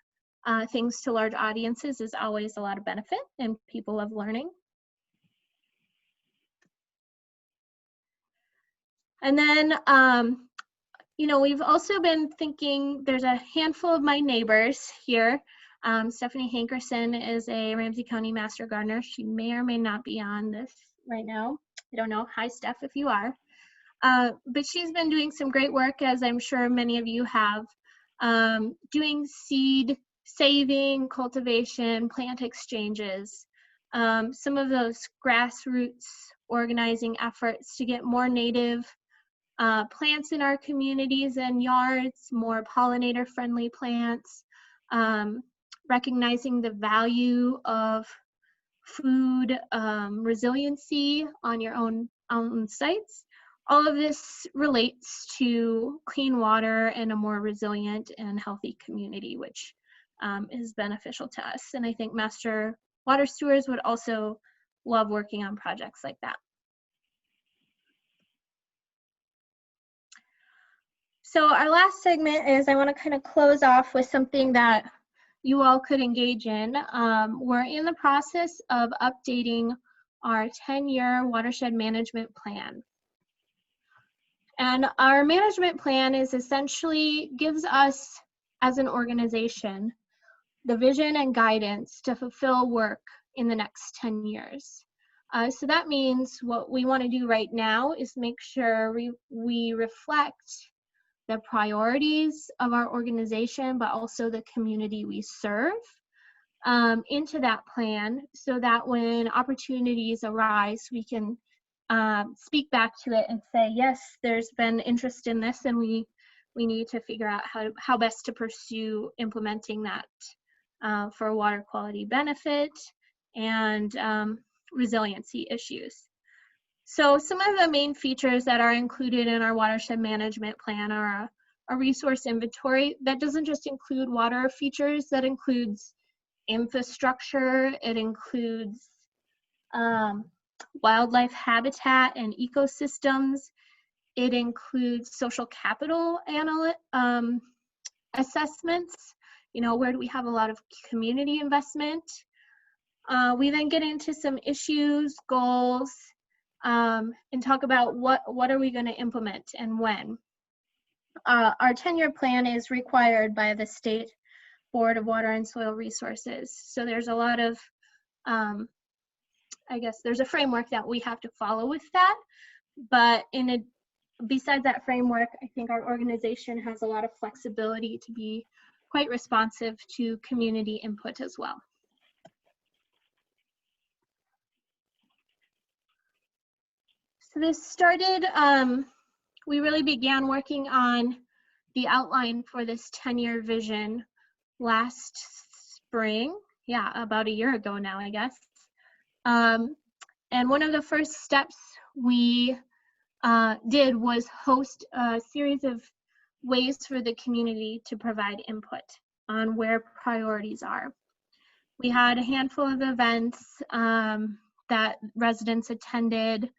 things to large audiences is always a lot of benefit, and people love learning. And then, you know, we've also been thinking, there's a handful of my neighbors here. Stephanie Hankerson is a Ramsey County Master Gardener. She may or may not be on this right now. I don't know. Hi, Steph, if you are. But she's been doing some great work, as I'm sure many of you have, doing seed saving, cultivation, plant exchanges, some of those grassroots organizing efforts to get more native plants in our communities and yards, more pollinator-friendly plants, recognizing the value of food resiliency on your own sites. All of this relates to clean water and a more resilient and healthy community, which is beneficial to us. And I think Master Water Stewards would also love working on projects like that. So our last segment is, I want to kind of close off with something that you all could engage in. We're in the process of updating our 10-year watershed management plan. And our management plan is essentially gives us as an organization the vision and guidance to fulfill work in the next 10 years. So that means what we want to do right now is make sure we reflect the priorities of our organization, but also the community we serve into that plan, so that when opportunities arise, we can speak back to it and say, yes, there's been interest in this, and we need to figure out how best to pursue implementing that for water quality benefit and resiliency issues. So some of the main features that are included in our watershed management plan are a resource inventory that doesn't just include water features, that includes infrastructure, it includes wildlife habitat and ecosystems, it includes social capital assessments, you know, where do we have a lot of community investment. We then get into some issues, goals, and talk about what are we going to implement and when. Our 10-year plan is required by the State Board of Water and Soil Resources. So there's a lot of, I guess there's a framework that we have to follow with that. But besides that framework, I think our organization has a lot of flexibility to be quite responsive to community input as well. So this started, we really began working on the outline for this 10-year vision last spring. Yeah, about a year ago now, I guess. And one of the first steps we did was host a series of ways for the community to provide input on where priorities are. We had a handful of events that residents attended.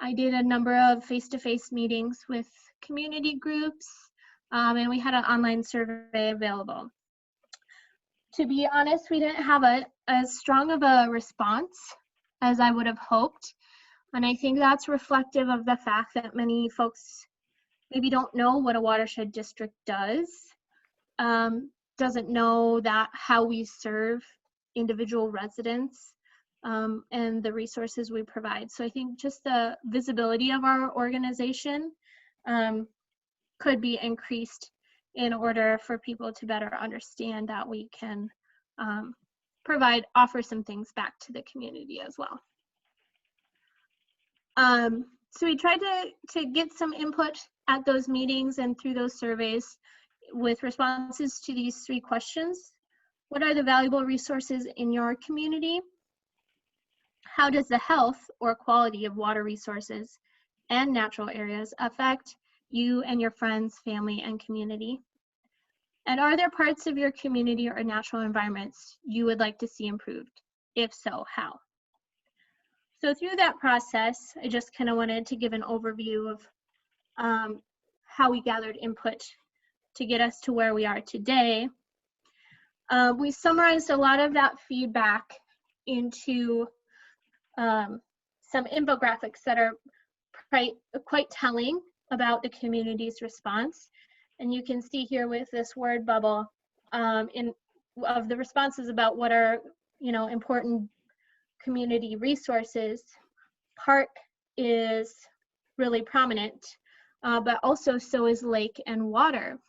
I did a number of face-to-face meetings with community groups, and we had an online survey available. To be honest, we didn't have as strong of a response as I would have hoped. And I think that's reflective of the fact that many folks maybe don't know what a watershed district does, doesn't know that how we serve individual residents, and the resources we provide. So I think just the visibility of our organization could be increased in order for people to better understand that we can offer some things back to the community as well. So we tried to get some input at those meetings and through those surveys with responses to these 3 questions. What are the valuable resources in your community? How does the health or quality of water resources and natural areas affect you and your friends, family, and community? And are there parts of your community or natural environments you would like to see improved? If so, how? So through that process, I just kind of wanted to give an overview of how we gathered input to get us to where we are today. We summarized a lot of that feedback into some infographics that are quite telling about the community's response. And you can see here with this word bubble of the responses about what are important community resources. Park is really prominent, but also so is lake and water.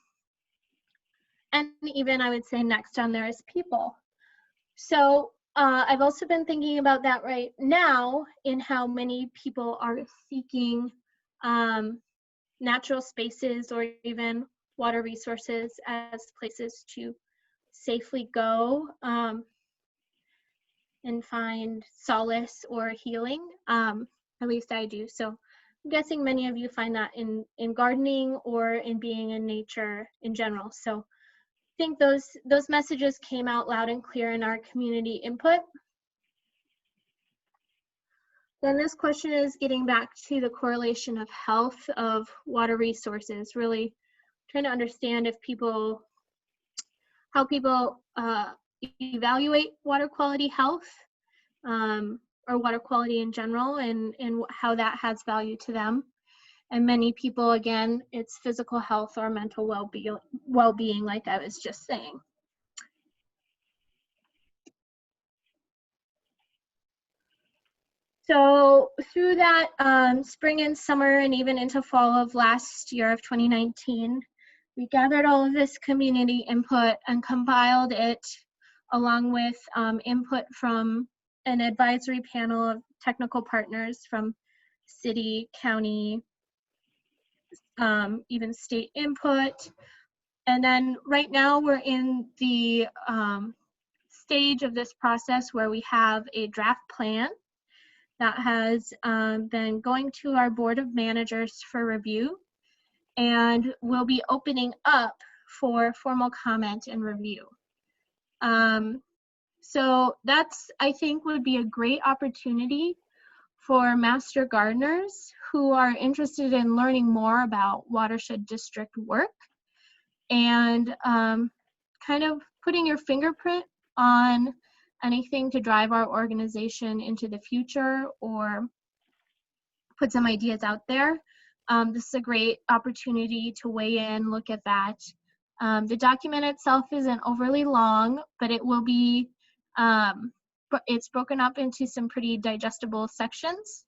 And even I would say next on there is people. So I've also been thinking about that right now in how many people are seeking natural spaces or even water resources as places to safely go and find solace or healing. At least I do. So I'm guessing many of you find that in gardening or in being in nature in general. So I think those messages came out loud and clear in our community input. Then this question is getting back to the correlation of health of water resources, really trying to understand how people evaluate water quality health or water quality in general, and how that has value to them. And many people, again, it's physical health or mental well-being, like I was just saying. So through that spring and summer and even into fall of last year of 2019, we gathered all of this community input and compiled it along with input from an advisory panel of technical partners from city, county, even state input. And then right now we're in the stage of this process where we have a draft plan that has been going to our board of managers for review, and we'll be opening up for formal comment and review. So that's, I think, would be a great opportunity for master gardeners who are interested in learning more about watershed district work and kind of putting your fingerprint on anything to drive our organization into the future or put some ideas out there. This is a great opportunity to weigh in, look at that. The document itself isn't overly long, but it will be, it's broken up into some pretty digestible sections,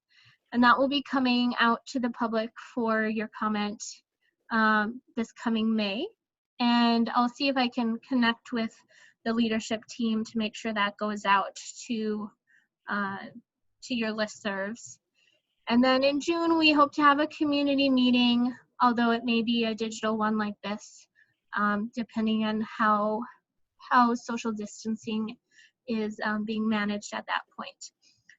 and that will be coming out to the public for your comment this coming May. And I'll see if I can connect with the leadership team to make sure that goes out to your listservs. And then in June, we hope to have a community meeting, although it may be a digital one like this, depending on how social distancing is being managed at that point.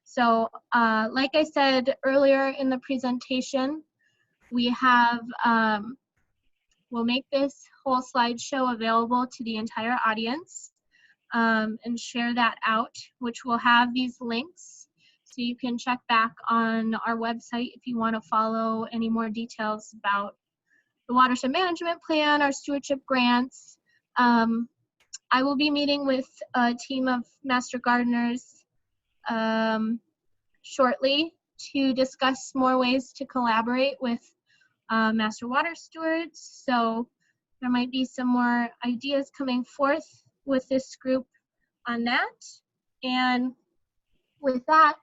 So like I said earlier in the presentation, we have, we'll make this whole slideshow available to the entire audience and share that out, which will have these links. So you can check back on our website if you want to follow any more details about the watershed management plan, our stewardship grants. I will be meeting with a team of master gardeners shortly to discuss more ways to collaborate with master water stewards. So there might be some more ideas coming forth with this group on that. And with that,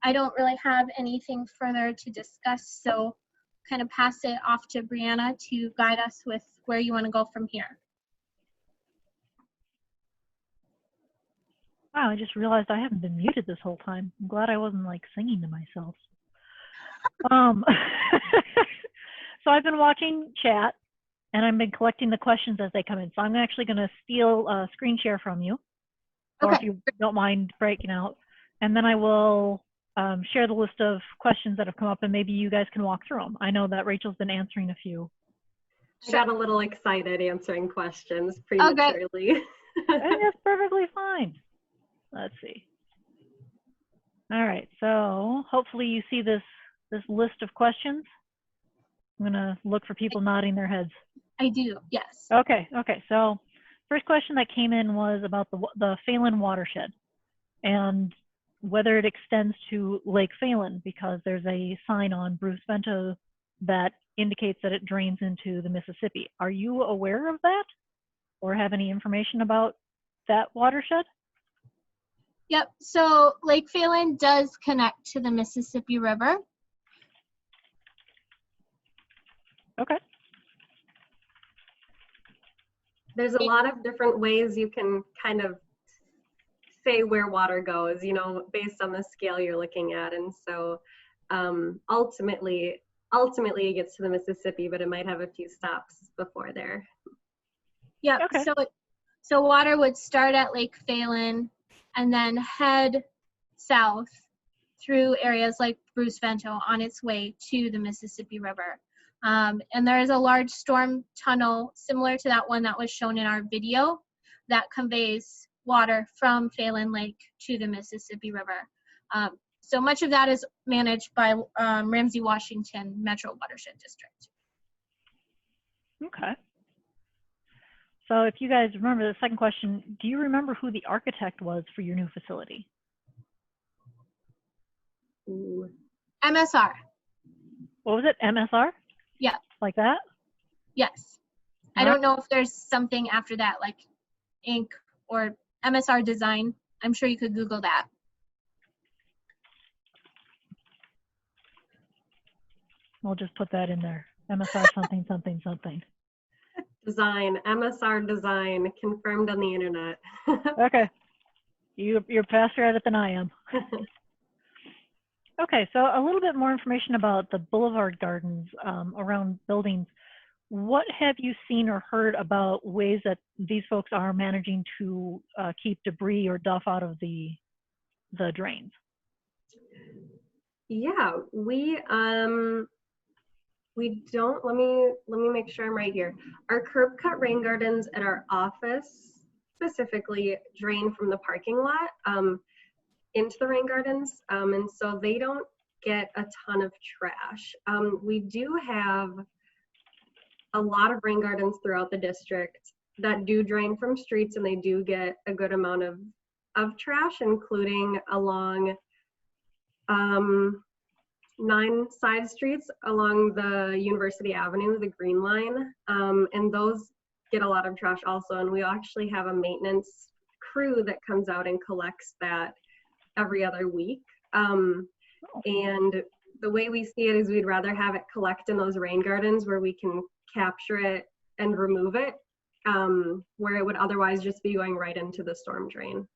I don't really have anything further to discuss. So kind of pass it off to Brianna to guide us with where you want to go from here. Wow, I just realized I haven't been muted this whole time. I'm glad I wasn't like singing to myself. So I've been watching chat and I've been collecting the questions as they come in. So I'm actually going to steal a screen share from you, or if you don't mind breaking out, and then I will share the list of questions that have come up, and maybe you guys can walk through them. I know that Rachel's been answering a few. I got a little excited answering questions prematurely. That's perfectly fine. Let's see. All right, so hopefully you see this list of questions. I'm gonna look for people nodding their heads. I do, yes. Okay, so first question that came in was about the Phalen watershed and whether it extends to Lake Phalen, because there's a sign on Bruce Bento that indicates that it drains into the Mississippi. Are you aware of that or have any information about that watershed? Yep, so Lake Phalen does connect to the Mississippi River. Okay. There's a lot of different ways you can kind of say where water goes, you know, based on the scale you're looking at. And so ultimately it gets to the Mississippi, but it might have a few stops before there. Yeah, okay. So water would start at Lake Phalen and then head south through areas like Bruce Bento on its way to the Mississippi River. And there is a large storm tunnel similar to that one that was shown in our video that conveys water from Phalen Lake to the Mississippi River. So much of that is managed by Ramsey, Washington Metro Watershed District. Okay. So if you guys remember the second question, do you remember who the architect was for your new facility? Ooh. MSR. What was it? MSR? Yeah. Like that? Yes. I don't know if there's something after that, like Inc. or MSR Design. I'm sure you could Google that. We'll just put that in there. MSR something, something, something. Design, MSR Design, confirmed on the internet. Okay. You're faster at it than I am. Okay, so a little bit more information about the boulevard gardens around buildings. What have you seen or heard about ways that these folks are managing to keep debris or duff out of the drains? Yeah, we don't, let me make sure I'm right here. Our curb cut rain gardens at our office specifically drain from the parking lot into the rain gardens, and so they don't get a ton of trash. We do have a lot of rain gardens throughout the district that do drain from streets, and they do get a good amount of trash, including along 9 side streets along the University Avenue, the Green Line, and those get a lot of trash also. And we actually have a maintenance crew that comes out and collects that every other week. And the way we see it is we'd rather have it collect in those rain gardens where we can capture it and remove it, where it would otherwise just be going right into the storm drain.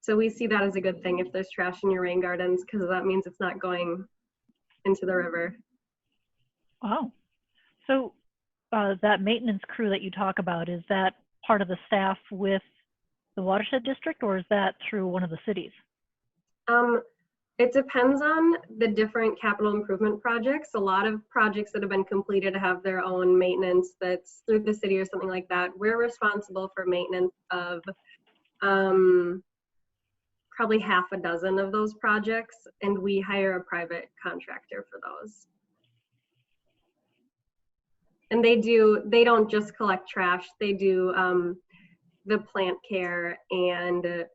So we see that as a good thing if there's trash in your rain gardens, because that means it's not going into the river. Wow. So that maintenance crew that you talk about, is that part of the staff with the watershed district, or is that through one of the cities? It depends on the different capital improvement projects. A lot of projects that have been completed have their own maintenance that's through the city or something like that. We're responsible for maintenance of probably half a dozen of those projects, and we hire a private contractor for those. And they don't just collect trash, they do the plant care and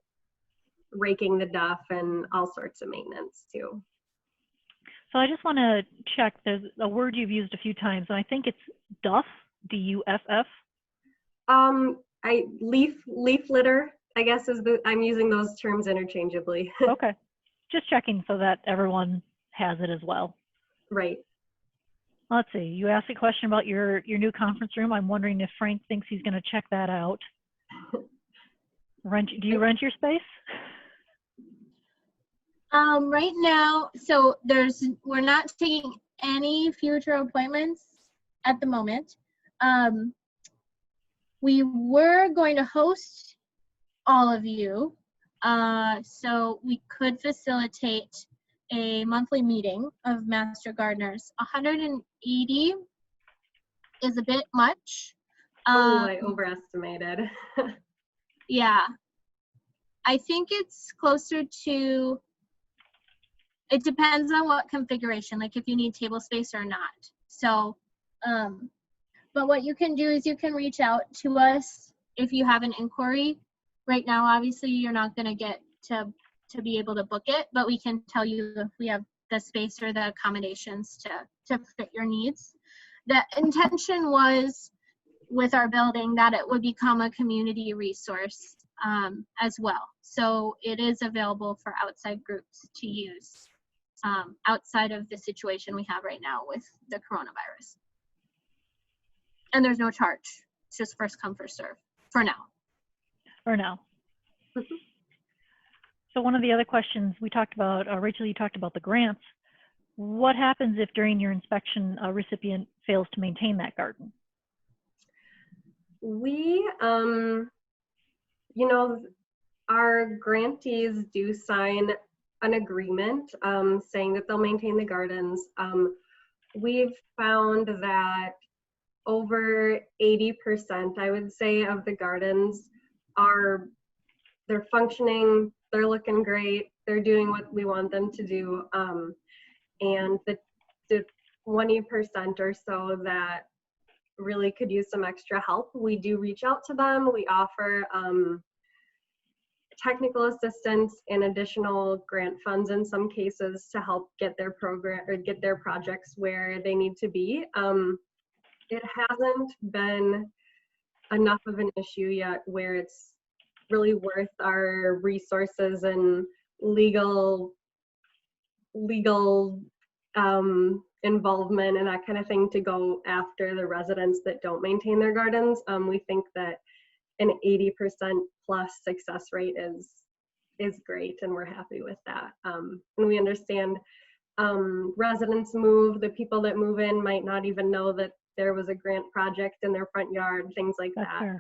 raking the duff and all sorts of maintenance too. So I just want to check, there's a word you've used a few times, and I think it's duff, D-U-F-F. Leaf litter, I guess I'm using those terms interchangeably. Okay, just checking so that everyone has it as well. Right. Let's see, you asked a question about your new conference room. I'm wondering if Frank thinks he's going to check that out. Do you rent your space? Right now, so we're not taking any future appointments at the moment. We were going to host all of you, so we could facilitate a monthly meeting of Master Gardeners. 180 is a bit much. I overestimated. Yeah, I think it's closer to, it depends on what configuration, like if you need table space or not. So, but what you can do is you can reach out to us if you have an inquiry. Right now, obviously, you're not going to get to be able to book it, but we can tell you if we have the space or the accommodations to fit your needs. The intention was with our building that it would become a community resource as well. So it is available for outside groups to use outside of the situation we have right now with the coronavirus. And there's no charge. It's just first come, first serve for now. For now. So one of the other questions we talked about, Rachel, you talked about the grants. What happens if during your inspection a recipient fails to maintain that garden? We, our grantees do sign an agreement saying that they'll maintain the gardens. We've found that over 80%, I would say, of the gardens they're functioning, they're looking great, they're doing what we want them to do. And the 20% or so that really could use some extra help, we do reach out to them. We offer technical assistance and additional grant funds in some cases to help get their program or get their projects where they need to be. It hasn't been enough of an issue yet where it's really worth our resources and legal involvement and that kind of thing to go after the residents that don't maintain their gardens. We think that an 80% plus success rate is great, and we're happy with that. And we understand residents move, the people that move in might not even know that there was a grant project in their front yard, things like that.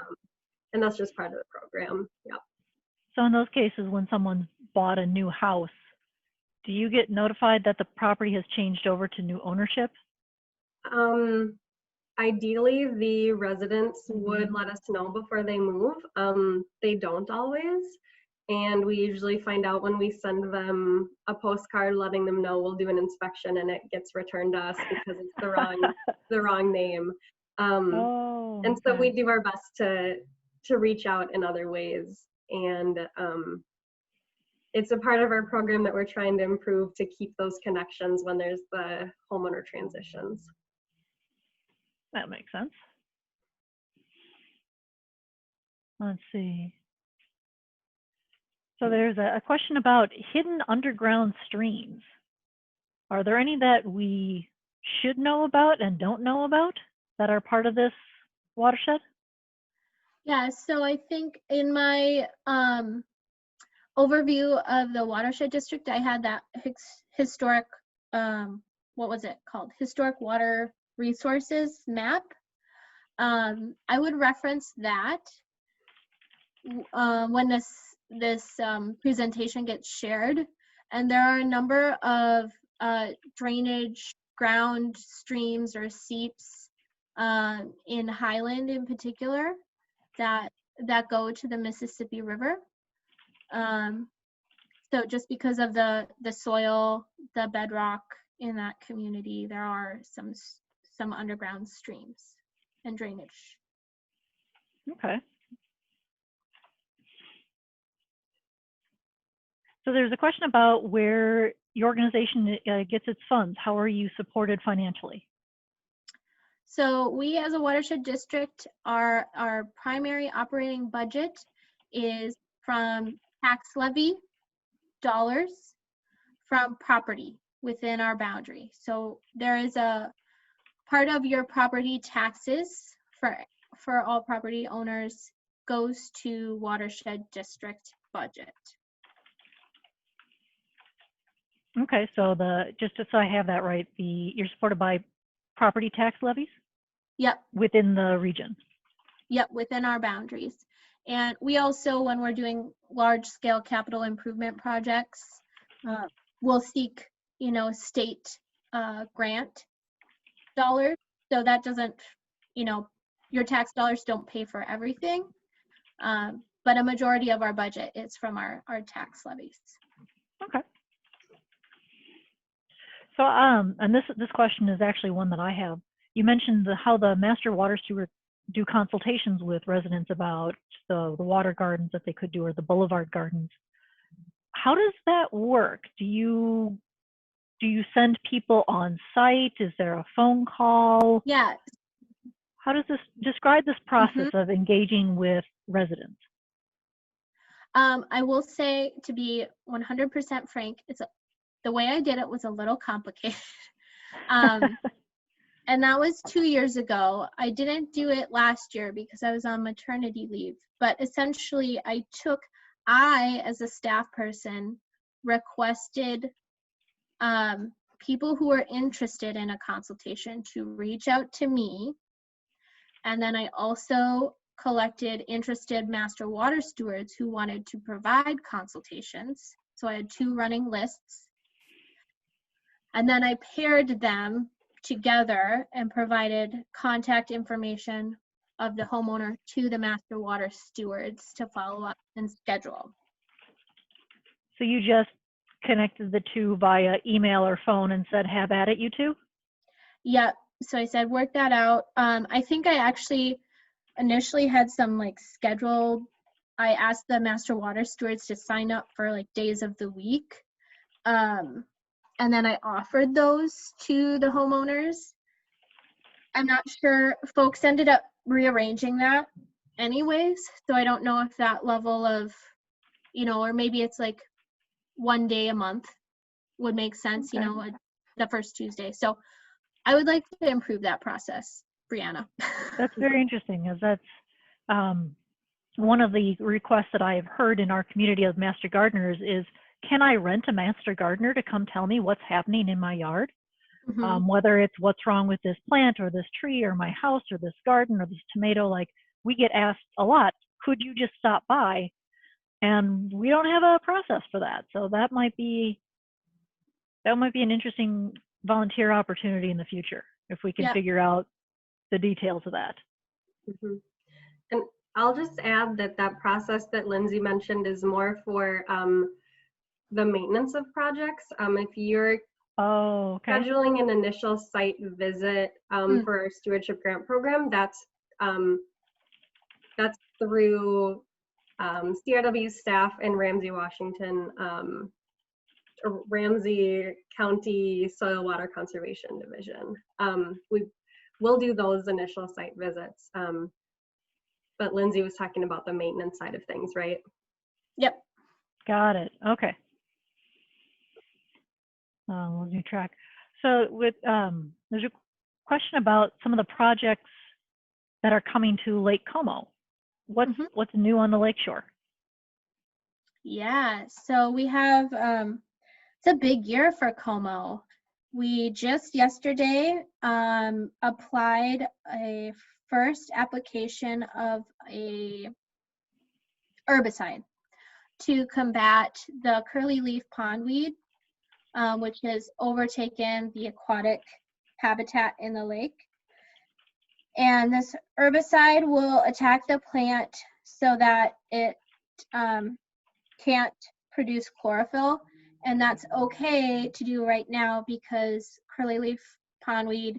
And that's just part of the program. Yeah. So in those cases, when someone's bought a new house, do you get notified that the property has changed over to new ownership? Ideally, the residents would let us know before they move. They don't always. And we usually find out when we send them a postcard letting them know we'll do an inspection and it gets returned to us because it's the wrong name. And so we do our best to reach out in other ways. And it's a part of our program that we're trying to improve to keep those connections when there's the homeowner transitions. That makes sense. Let's see. So there's a question about hidden underground streams. Are there any that we should know about and don't know about that are part of this watershed? Yeah, so I think in my overview of the watershed district, I had that historic what was it called? Historic Water Resources map. I would reference that when this presentation gets shared. And there are a number of drainage ground streams or seeps in Highland in particular that go to the Mississippi River. So just because of the soil, the bedrock in that community, there are some underground streams and drainage. Okay. So there's a question about where your organization gets its funds. How are you supported financially? So we as a watershed district, our primary operating budget is from tax levy dollars from property within our boundary. So there is a part of your property taxes for all property owners goes to watershed district budget. Okay, so just so I have that right, you're supported by property tax levies? Yep. Within the region? Yep, within our boundaries. And we also, when we're doing large scale capital improvement projects, we'll seek, state grant dollars. So that doesn't, your tax dollars don't pay for everything. But a majority of our budget is from our tax levies. Okay. So, and this question is actually one that I have. You mentioned how the master water steward do consultations with residents about the water gardens that they could do, or the boulevard gardens. How does that work? Do you send people on site? Is there a phone call? Yeah. How does describe this process of engaging with residents? I will say, to be 100% frank, the way I did it was a little complicated. And that was 2 years ago. I didn't do it last year because I was on maternity leave. But essentially, I, as a staff person, requested people who were interested in a consultation to reach out to me. And then I also collected interested master water stewards who wanted to provide consultations. So I had 2 running lists. And then I paired them together and provided contact information of the homeowner to the master water stewards to follow up and schedule. So you just connected the 2 via email or phone and said, have at it, you 2? Yep. So I said, work that out. I think I actually initially had some scheduled, I asked the master water stewards to sign up for days of the week. And then I offered those to the homeowners. I'm not sure, folks ended up rearranging that anyways. So I don't know if that level of, or maybe it's 1 day a month would make sense, Okay. The first Tuesday. So I would like to improve that process, Brianna. That's very interesting, as that's one of the requests that I have heard in our community of master gardeners is, can I rent a master gardener to come tell me what's happening in my yard? Whether it's what's wrong with this plant or this tree or my house or this garden or this tomato, we get asked a lot, could you just stop by? And we don't have a process for that. So that might be an interesting volunteer opportunity in the future if we can figure out the details of that. And I'll just add that process that Lindsay mentioned is more for the maintenance of projects. If you're scheduling an initial site visit for our stewardship grant program, that's through CRW's staff in Ramsey, Washington, Ramsey County Soil Water Conservation Division. We'll do those initial site visits. But Lindsay was talking about the maintenance side of things, right? Yep. Got it. Okay. We'll new track. So there's a question about some of the projects that are coming to Lake Como. What's new on the lakeshore? Yeah, so we have, it's a big year for Como. We just yesterday applied a first application of a herbicide to combat the curly leaf pondweed, which has overtaken the aquatic habitat in the lake. And this herbicide will attack the plant so that it can't produce chlorophyll. And that's okay to do right now because curly leaf pondweed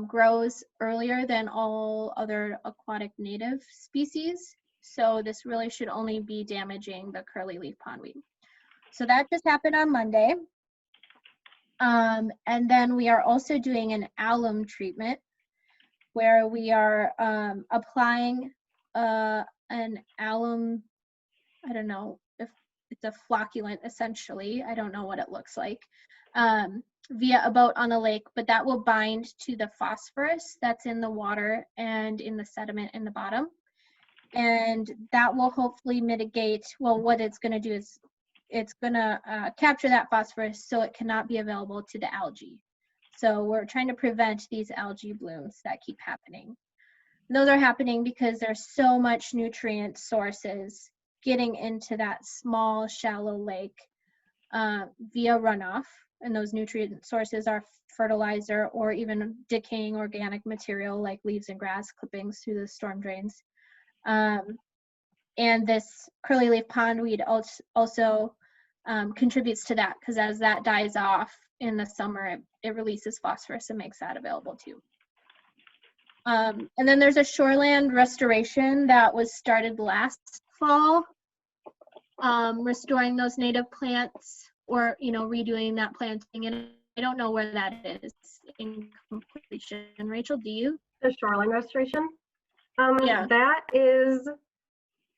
grows earlier than all other aquatic native species. So this really should only be damaging the curly leaf pondweed. So that just happened on Monday. And then we are also doing an alum treatment where we are applying an alum, I don't know if it's a flocculant essentially, I don't know what it looks like, via a boat on the lake, but that will bind to the phosphorus that's in the water and in the sediment in the bottom. And that will hopefully mitigate, well, what it's gonna do is it's gonna capture that phosphorus so it cannot be available to the algae. So we're trying to prevent these algae blooms that keep happening. And those are happening because there's so much nutrient sources getting into that small, shallow lake via runoff. And those nutrient sources are fertilizer or even decaying organic material like leaves and grass clippings through the storm drains. And this curly leaf pondweed also contributes to that because as that dies off in the summer, it releases phosphorus and makes that available too. And then there's a shoreland restoration that was started last fall, restoring those native plants or, you know, redoing that planting. And I don't know where that is in completion. Rachel, do you? The shoreline restoration? Yeah. That is,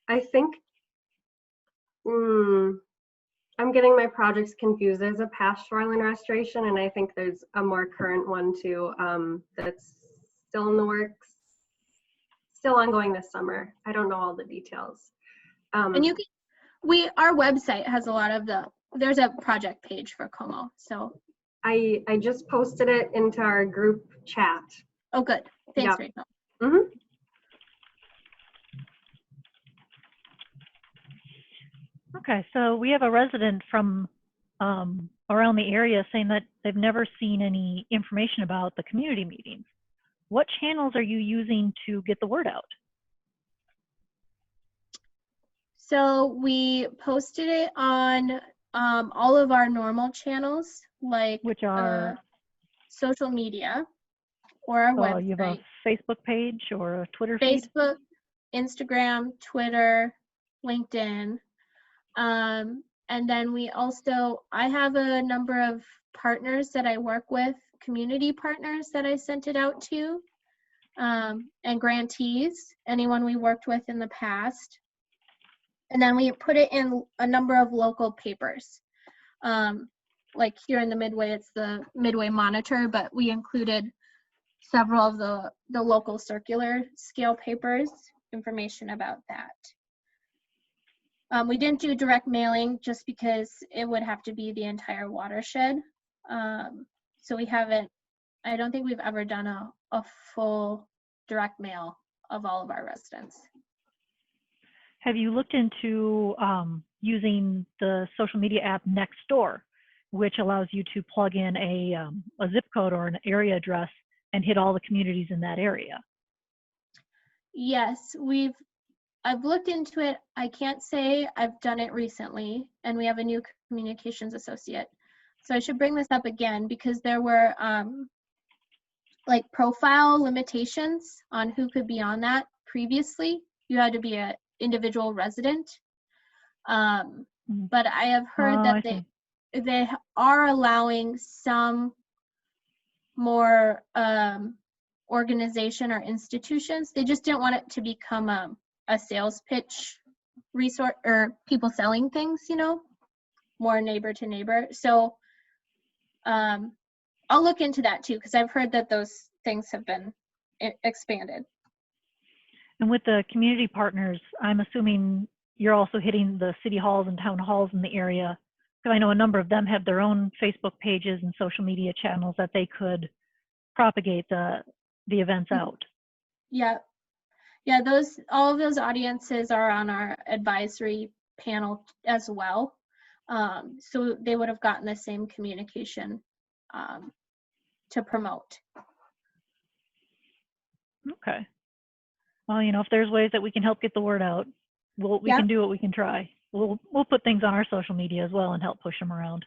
I think, I'm getting my projects confused. There's a past shoreline restoration, and I think there's a more current one too that's still in the works, still ongoing this summer. I don't know all the details. And you can, our website has a lot of there's a project page for Como. So I just posted it into our group chat. Oh, good. Thanks, Yep. Rachel. Mm-hmm. Okay, so we have a resident from around the area saying that they've never seen any information about the community meetings. What channels are you using to get the word out? So we posted it on all of our normal channels, like Which are? social media or our website. You have a Facebook page or a Twitter feed? Facebook, Instagram, Twitter, LinkedIn. And then I have a number of partners that I work with, community partners that I sent it out to, and grantees, anyone we worked with in the past. And then we put it in a number of local papers. Like here in the Midway, it's the Midway Monitor, but we included several of the local circular scale papers, information about that. We didn't do direct mailing just because it would have to be the entire watershed. So I don't think we've ever done a full direct mail of all of our residents. Have you looked into using the social media app Nextdoor, which allows you to plug in a zip code or an area address and hit all the communities in that area? Yes, I've looked into it. I can't say I've done it recently, and we have a new communications associate. So I should bring this up again because there were like profile limitations on who could be on that previously. You had to be an individual resident. But I have heard that they are allowing some more organization or institutions. They just didn't want it to become a sales pitch resource or people selling things, you know, more neighbor to neighbor. So I'll look into that too, because I've heard that those things have been expanded. And with the community partners, I'm assuming you're also hitting the city halls and town halls in the area, because I know a number of them have their own Facebook pages and social media channels that they could propagate the events out. Yeah. Yeah, all of those audiences are on our advisory panel as well. So they would have gotten the same communication to promote. Okay. Well, you know, if there's ways that we can help get the word out, we can do what we can try. We'll put things on our social media as well and help push them around.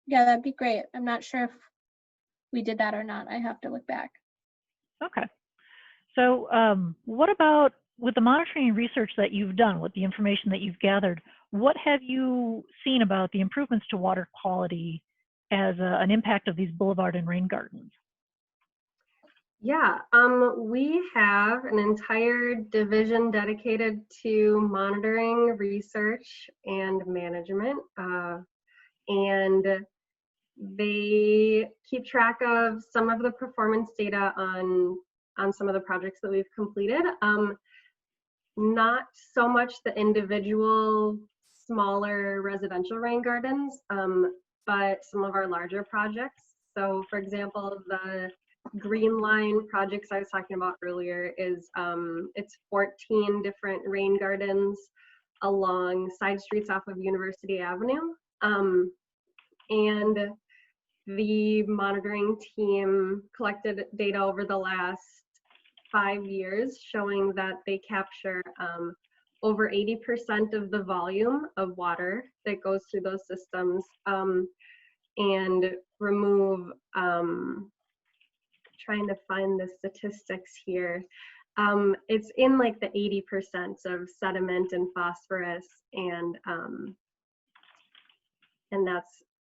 Yeah, that'd be great. I'm not sure if we did that or not. I have to look back. Okay. So what about with the monitoring and research that you've done, with the information that you've gathered, what have you seen about the improvements to water quality as an impact of these boulevard and rain gardens? Yeah, we have an entire division dedicated to monitoring, research, and management. And they keep track of some of the performance data on some of the projects that we've completed. Not so much the individual smaller residential rain gardens, but some of our larger projects. So for example, the Green Line projects I was talking about earlier is it's 14 different rain gardens along side streets off of University Avenue. And the monitoring team collected data over the last 5 years showing that they capture over 80% of the volume of water that goes through those systems and remove, trying to find the statistics here. It's in like the 80% of sediment and phosphorus, and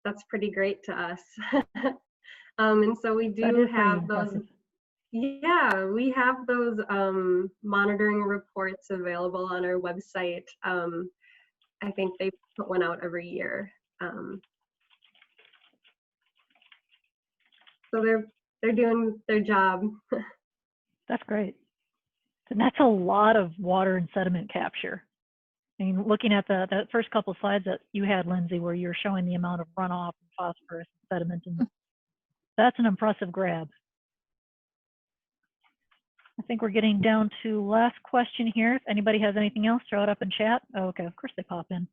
that's pretty great to us. And so we do have those. Yeah, we have those monitoring reports available on our website. I think they put one out every year. So they're doing their job. That's great. And that's a lot of water and sediment capture. I mean, looking at the first couple of slides that you had, Lindsay, where you're showing the amount of runoff and phosphorus and sediment, and that's an impressive grab. I think we're getting down to last question here. If anybody has anything else, throw it up in chat. Oh, okay, of course they pop in.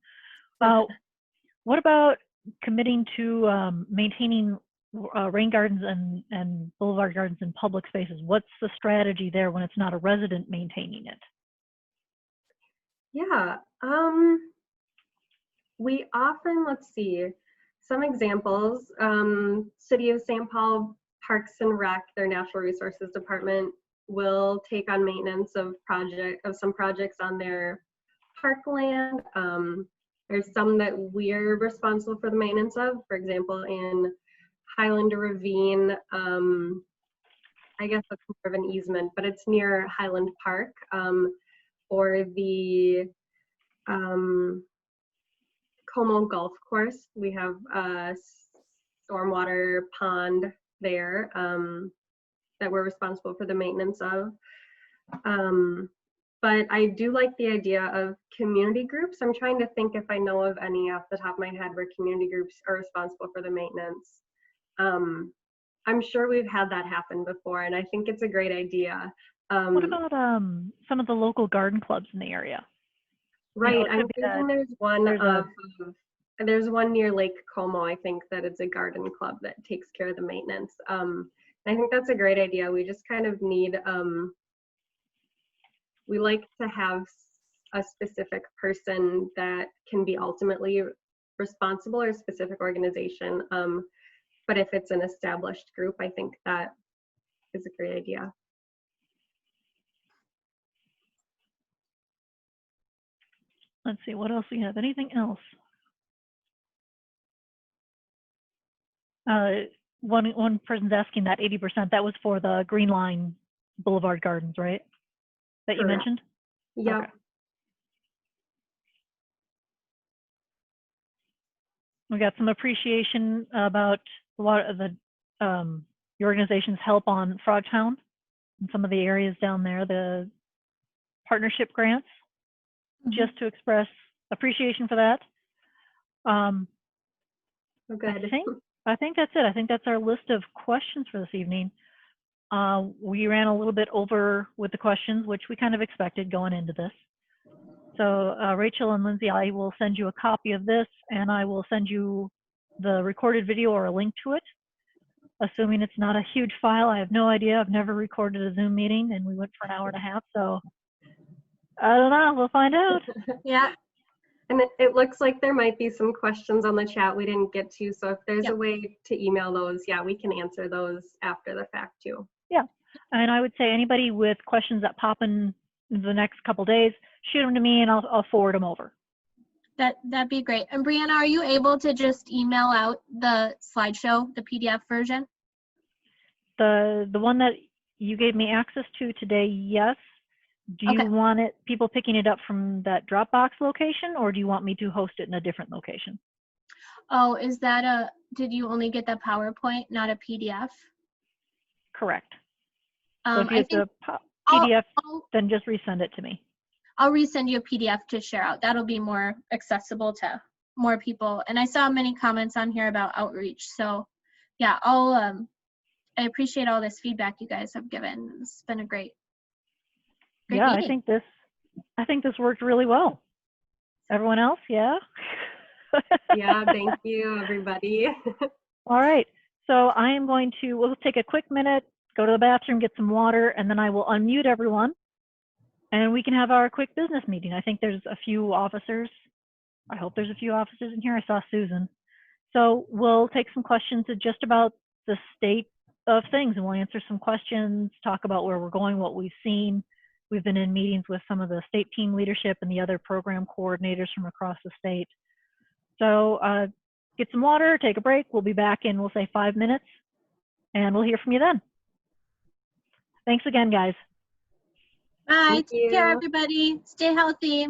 What about committing to maintaining rain gardens and boulevard gardens in public spaces? What's the strategy there when it's not a resident maintaining it? Yeah, we often, let's see, some examples. City of St. Paul Parks and Rec, their Natural Resources Department, will take on maintenance of some projects on their parkland. There's some that we're responsible for the maintenance of. For example, in Highland Ravine, I guess that's more of an easement, but it's near Highland Park, or the Como Golf Course. We have a stormwater pond there that we're responsible for the maintenance of. But I do like the idea of community groups. I'm trying to think if I know of any off the top of my head where community groups are responsible for the maintenance. I'm sure we've had that happen before, and I think it's a great idea. What about some of the local garden clubs in the area? Right, You know, I'm thinking there's one near Lake Como. I think that it's a garden club that takes care of the maintenance. I think that's a great idea. We just kind of need, we like to have a specific person that can be ultimately responsible, or a specific organization. But if it's an established group, I think that is a great idea. Let's see, what else we have? Anything else? One person's asking that 80%, that was for the Green Line Boulevard Gardens, right? That you mentioned? Yeah. Okay. We got some appreciation about your organization's help on Frogtown and some of the areas down there, the partnership grants, just to express appreciation for that. Oh, good. I think that's it. I think that's our list of questions for this evening. We ran a little bit over with the questions, which we kind of expected going into this. So Rachel and Lindsay, I will send you a copy of this, and I will send you the recorded video or a link to it, assuming it's not a huge file. I have no idea. I've never recorded a Zoom meeting, and we went for an hour and a half, so I don't know. We'll find out. Yeah. And it looks like there might be some questions on the chat we didn't get to. So if there's a way to email those, yeah, we can answer those after the fact too. Yeah. And I would say anybody with questions that pop in the next couple days, shoot them to me and I'll forward them over. That'd be great. And Brianna, are you able to just email out the slideshow, the PDF version? The one that you gave me access to today, yes. Do you want people picking it up from that Dropbox location, or do you want me to host it in a different location? Oh, is that did you only get the PowerPoint, not a PDF? Correct. So if you have the PDF, then just resend it to me. I'll resend you a PDF to share out. That'll be more accessible to more people. And I saw many comments on here about outreach. So yeah, I appreciate all this feedback you guys have given. It's been a great yeah, meeting. I think this worked really well. Everyone else, yeah? Yeah, thank you, everybody. All right, so I am going to, we'll take a quick minute, go to the bathroom, get some water, and then I will unmute everyone, and we can have our quick business meeting. I think there's a few officers. I hope there's a few officers in here. I saw Susan. So we'll take some questions just about the state of things, and we'll answer some questions, talk about where we're going, what we've seen. We've been in meetings with some of the state team leadership and the other program coordinators from across the state. So get some water, take a break. We'll be back in, we'll say 5 minutes, and we'll hear from you then. Thanks again, guys. Bye. Take care, everybody. Stay healthy.